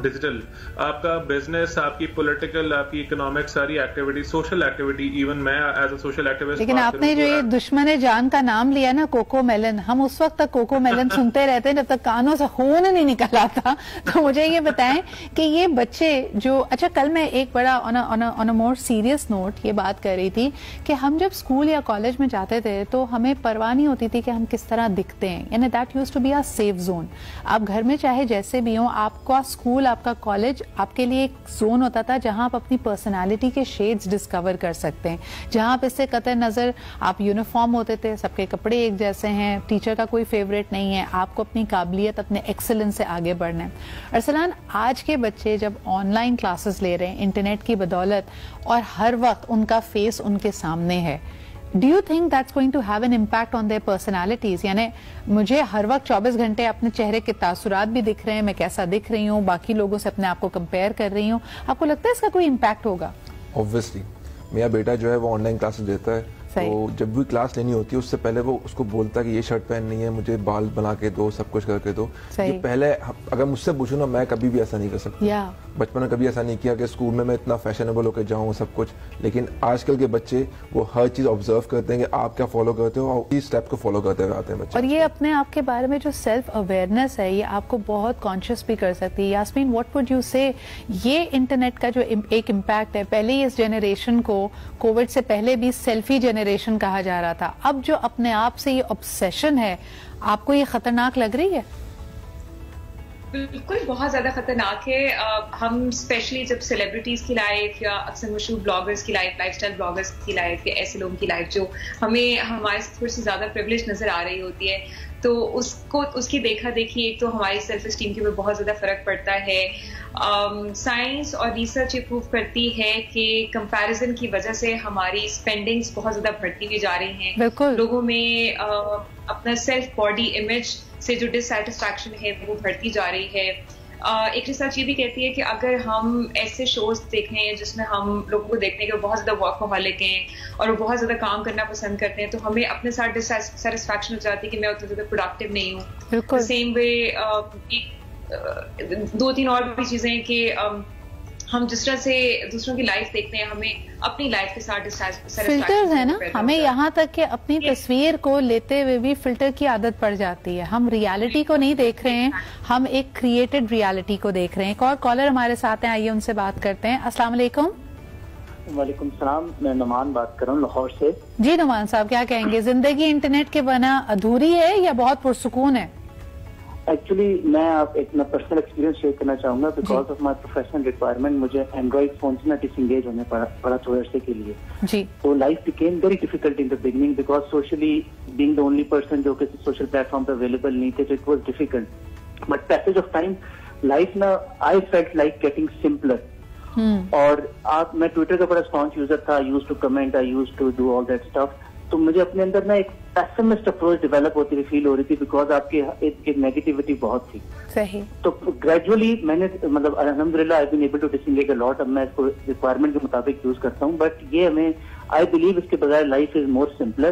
digital. آپ کا بزنس, آپ کی پولیٹیکل, آپ کی اکنامک, ساری ایکٹیویٹی, سوشل ایکٹیویٹی, ایون میں ایز اے سوشل ایکٹیوسٹ. لیکن آپ نے جو یہ دشمن جان کا نام لیا نا, کوکو میلن, ہم اس وقت تک کوکو میلن سنتے رہتے ہیں جب تک کانوں سے خون نہیں نکل آتا. تو مجھے یہ بتائیں کہ یہ بچے جو, اچھا کل میں ایک بڑا آن اے مور سیریس نوٹ یہ بات کر رہی تھی کہ ہم جب اسکول یا کالج میں جاتے تھے تو ہمیں پرواہ نہیں ہوتی تھی کہ ہم کس طرح دکھتے ہیں. یعنی that use to be a safe zone. آپ گھر میں چاہے جیسے بھی ہوں, آپ کا اسکول, آپ کا کالج آپ کے لیے ایک زون ہوتا تھا جہاں آپ اپنی پرسنالٹی کے شیڈز ڈسکور کر سکتے ہیں, جہاں آپ اس سے قطع نظر آپ یونیفارم ہوتے تھے, سب کے کپڑے ایک جیسے ہیں, ٹیچر کا کوئی فیوریٹ نہیں ہے, آپ کو اپنی قابلیت, اپنے ایکسلنس سے آگے بڑھنا ہے. ارسلان, آج کے بچے جب آن لائن کلاسز لے رہے ہیں انٹرنیٹ کی بدولت, اور ہر وقت ان کا فیس ان کے سامنے ہے, Do you think that's going to have an impact on their personalities? یعنی مجھے ہر وقت 24 گھنٹے اپنے چہرے کے تاثرات بھی دکھ رہے ہیں, میں کیسا دکھ رہی ہوں, باقی لوگوں سے اپنے آپ کو کمپیئر کر رہی ہوں. آپ کو لگتا ہے اس کا کوئی امپیکٹ ہوگا؟ Obviously. میرا بیٹا جو ہے وہ آن لائن کلاسز دیتا ہے, تو جب بھی کلاس لینی ہوتی ہے اس سے پہلے وہ اس کو بولتا ہے کہ یہ شرٹ پہننی ہے, مجھے بال بنا کے دو, سب کچھ کر کے دو. پہلے اگر مجھ سے پوچھو نا, میں کبھی بھی ایسا نہیں کر سکتا. بچپن میں کبھی ایسا نہیں کیا کہ اسکول میں اتنا فیشنیبل ہو کے جاؤں سب کچھ, لیکن آج کل کے بچے وہ ہر چیز آبزرو کرتے ہیں کہ آپ کیا فالو کرتے ہو, اور اسی اسٹیپ کو فالو کرتے ہوئے آتے ہیں بچے. اور یہ اپنے آپ کے بارے میں جو سیلف اویئرنیس ہے, یہ آپ کو بہت کانشیس بھی کر سکتی ہے. یاسمین, واٹ وڈ یو سے, یہ انٹرنیٹ کا جو ایک امپیکٹ ہے, پہلے اس جنریشن کو کووڈ سے پہلے بھی سیلفی جنریشن کہا جا رہا تھا, اب جو اپنے آپ سے یہ obsession ہے, آپ کو یہ خطرناک لگ رہی ہے؟ بالکل بہت زیادہ خطرناک ہے. ہم اسپیشلی جب سیلیبریٹیز کی لائف یا اکثر مشہور بلاگرز کی لائف اسٹائل بلاگرز کی لائف یا ایسے لوگوں کی لائف جو ہمیں ہمارے سے تھوڑی سی زیادہ پریولیج نظر آ رہی ہوتی ہے, تو اس کی دیکھا دیکھی ایک تو ہماری سیلف اسٹیم کے اوپر بہت زیادہ فرق پڑتا ہے. سائنس اور ریسرچ یہ پروف کرتی ہے کہ کمپیریزن کی وجہ سے ہماری اسپینڈنگس بہت زیادہ بڑھتی ہوئی جا رہی ہیں. لوگوں میں اپنا سیلف باڈی امیج سے جو ڈسسیٹسفیکشن ہے وہ بڑھتی جا رہی ہے. ایک ریسرچ یہ بھی کہتی ہے کہ اگر ہم ایسے شوز دیکھیں جس میں ہم لوگوں کو دیکھنے کے بہت زیادہ ورکہولک ہیں اور وہ بہت زیادہ کام کرنا پسند کرتے ہیں, تو ہمیں اپنے ساتھ ڈسسیٹسفیکشن ہو جاتی ہے کہ میں اتنا زیادہ پروڈکٹیو نہیں ہوں. سیم وے 2-3 اور بھی چیزیں ہیں کہ ہم جس طرح سے دوسروں کی لائف دیکھتے ہیں, ہمیں اپنی لائف کے ساتھ فلٹرز ہیں نا, ہمیں یہاں تک کہ اپنی تصویر کو لیتے ہوئے بھی فلٹر کی عادت پڑ جاتی ہے. ہم ریالٹی کو نہیں دیکھ رہے ہیں, ہم ایک کریٹڈ ریالٹی کو دیکھ رہے ہیں. ایک اور کالر ہمارے ساتھ ہیں, آئیے ان سے بات کرتے ہیں. السلام علیکم. وعلیکم السلام, میں نعمان بات کر رہا ہوں لاہور سے. جی نعمان صاحب, کیا کہیں گے, زندگی انٹرنیٹ کے بنا ادھوری ہے یا بہت پرسکون ہے؟ ایکچولی میں آپ ایک پرسنل ایکسپیرینس شیئر کرنا چاہوں گا. Because of my professional requirement مجھے اینڈرائڈ فون سے ڈس انگیج ہونے پڑا تھوڑے عرصے کے لیے. تو life became very difficult in the beginning because socially being the only person جو کہ سوشل پلیٹ فارم پہ اویلیبل نہیں تھے, تو it was difficult. But passage of time life نا I felt like getting simpler. اور میں ٹویٹر کا بڑا اسٹانچ یوزر تھا, use to comment, I use to do all that stuff. تو مجھے اپنے اندر نا ایک پیسمسٹ اپروچ ڈیولپ ہوتی فیل ہو رہی تھی بیکاز آپ کی نیگیٹیوٹی بہت تھی. صحیح. تو گریجولی میں نے مطلب الحمدللہ I been able to disengage a lot. اب میں اس کو ریکوائرمنٹ کے مطابق یوز کرتا ہوں. بٹ یہ ہمیں آئی بلیو اس کے بغیر life is more سمپلر,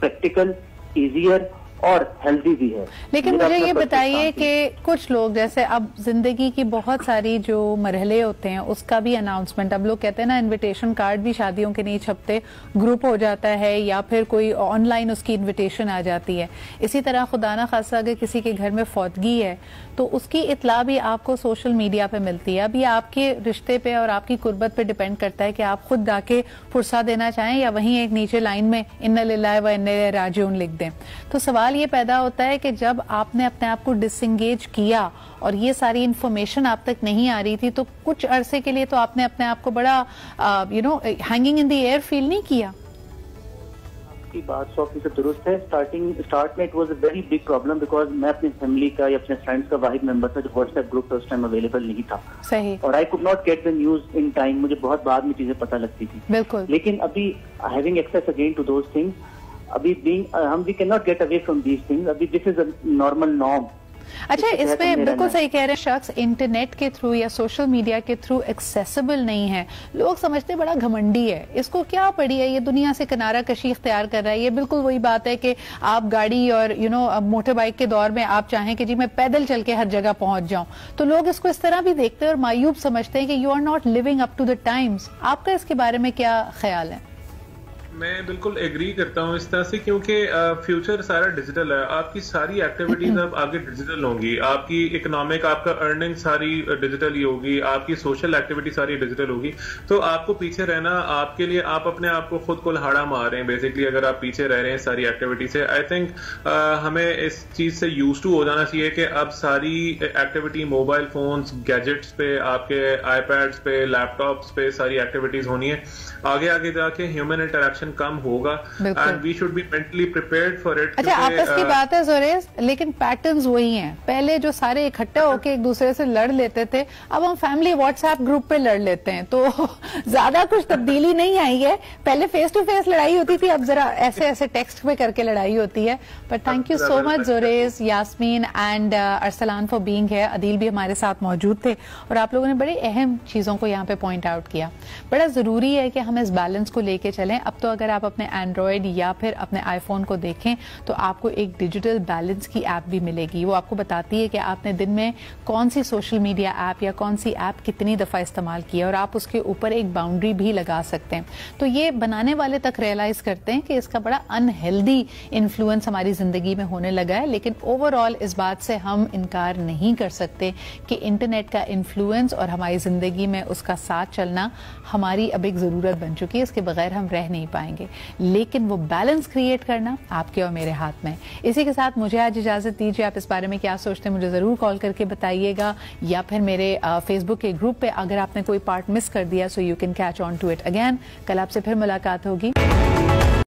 practical, easier اور ہیلدی بھی ہے. لیکن مجھے یہ بتائیے کہ کچھ لوگ جیسے اب زندگی کی بہت ساری جو مرحلے ہوتے ہیں اس کا بھی اناؤنسمنٹ, اب لوگ کہتے ہیں نا انویٹیشن کارڈ بھی شادیوں کے نہیں چھپتے, گروپ ہو جاتا ہے یا پھر کوئی آن لائن اس کی انویٹیشن آ جاتی ہے. اسی طرح خدا نہ خاصہ اگر کسی کے گھر میں فوتگی ہے تو اس کی اطلاع بھی آپ کو سوشل میڈیا پہ ملتی ہے. اب یہ آپ کے رشتے پہ اور آپ کی قربت پہ ڈیپینڈ کرتا ہے کہ آپ خود جا کے فرصہ دینا چاہیں یا وہیں ایک نیچے لائن میں انا للہ و انا الیہ راجعون لکھ دیں. تو سوال یہ پیدا ہوتا ہے کہ جب آپ نے اپنے آپ کو ڈس انگیج کیا اور یہ ساری انفارمیشن آپ تک نہیں آ رہی تھی, تو کچھ عرصے کے لیے تو آپ نے اپنے آپ کو بڑا ہینگنگ ان دی ایئر فیل نہیں کیا؟ کی بات 100% درست ہے. اسٹارٹ میں it was a very big problem because میں اپنی فیملی کا یا اپنے فرینڈس کا واحد ممبر تھا جو واٹس ایپ گروپ اس ٹائم اویلیبل نہیں تھا. صحیح. اور I could not get the news in time, مجھے بہت بعد میں چیزیں پتہ لگتی تھی. بالکل. لیکن ابھی having access again to those things, ابھی ہم we can not get away from these things. ابھی this is a normal norm. اچھا, اس میں بالکل صحیح کہہ رہے ہیں, شخص انٹرنیٹ کے تھرو یا سوشل میڈیا کے تھرو ایکسیسیبل نہیں ہے, لوگ سمجھتے بڑا گھمنڈی ہے, اس کو کیا پڑی ہے, یہ دنیا سے کنارہ کشی اختیار کر رہا ہے. یہ بالکل وہی بات ہے کہ آپ گاڑی اور موٹر بائک کے دور میں آپ چاہیں کہ جی میں پیدل چل کے ہر جگہ پہنچ جاؤں, تو لوگ اس کو اس طرح بھی دیکھتے ہیں اور مایوب سمجھتے ہیں کہ you are not living up to the times. آپ کا اس کے بارے میں کیا خیال ہے؟ میں بالکل ایگری کرتا ہوں اس طرح سے, کیونکہ فیوچر سارا ڈیجیٹل ہے. آپ کی ساری ایکٹیویٹیز اب آگے ڈیجیٹل ہوں گی, آپ کی اکنامک, آپ کا ارننگ ساری ڈیجیٹل ہی ہوگی, آپ کی سوشل ایکٹیویٹی ساری ڈیجیٹل ہوگی. تو آپ کو پیچھے رہنا, آپ کے لیے آپ اپنے آپ کو خود کلہاڑا مار رہے ہیں بیسکلی اگر آپ پیچھے رہ رہے ہیں ساری ایکٹیویٹی سے. آئی تھنک ہمیں اس چیز سے یوز ٹو ہو جانا چاہیے کہ اب ساری ایکٹیویٹی موبائل فونس, گیجٹس پہ, آپ کے آئی پیڈس پہ, لیپ ٹاپس پہ ساری ایکٹیویٹیز ہونی ہے. آگے جا کے ہیومن انٹریکشن کم ہوگا and we should be mentally prepared for it. اچھا, آپس کی بات ہے زوریز, لیکن پیٹرنز وہی ہیں. پہلے جو سارے اکٹھا ہو کے ایک دوسرے سے لڑ لیتے تھے, اب ہم فیملی واٹس ایپ گروپ پہ لڑ لیتے ہیں, تو زیادہ کچھ تبدیلی نہیں آئی ہے. پہلے فیس ٹو فیس لڑائی ہوتی تھی, اب ذرا ایسے ٹیکسٹ پہ کر کے لڑائی ہوتی ہے. But thank you so much Zoraiz, Yasmin and Arsalan for being ہے. عدیل بھی ہمارے ساتھ موجود تھے اور آپ لوگوں نے بڑے اہم چیزوں کو یہاں پہ پوائنٹ آؤٹ کیا. بڑا ضروری ہے کہ ہم اس بیلنس کو لے کے چلیں. اب تو اگر آپ اپنے اینڈرائڈ یا پھر اپنے آئی فون کو دیکھیں تو آپ کو ایک ڈیجیٹل بیلنس کی ایپ بھی ملے گی. وہ آپ کو بتاتی ہے کہ آپ نے دن میں کون سی سوشل میڈیا ایپ یا کون سی ایپ کتنی دفعہ استعمال کیا اور آپ اس کے اوپر ایک باؤنڈری بھی لگا سکتے ہیں. تو یہ بنانے والے تک ریئلائز کرتے ہیں کہ اس کا بڑا انہیلدی انفلوئنس ہماری زندگی میں ہونے لگا ہے, لیکن اوور آل اس بات سے ہم انکار نہیں کر سکتے کہ انٹرنیٹ کا انفلوئنس اور ہماری زندگی میں اس کا ساتھ چلنا ہماری اب ایک ضرورت بن چکی ہے. اس کے بغیر ہم رہ نہیں پائیں گے, لیکن وہ بیلنس کریٹ کرنا آپ کے اور میرے ہاتھ میں. اسی کے ساتھ مجھے آج اجازت دیجیے. آپ اس بارے میں کیا سوچتے ہیں مجھے ضرور کال کر کے بتائیے گا, یا پھر میرے فیس بک کے گروپ پہ اگر آپ نے کوئی پارٹ مس کر دیا so you can catch on to it again. کل آپ سے پھر ملاقات ہوگی.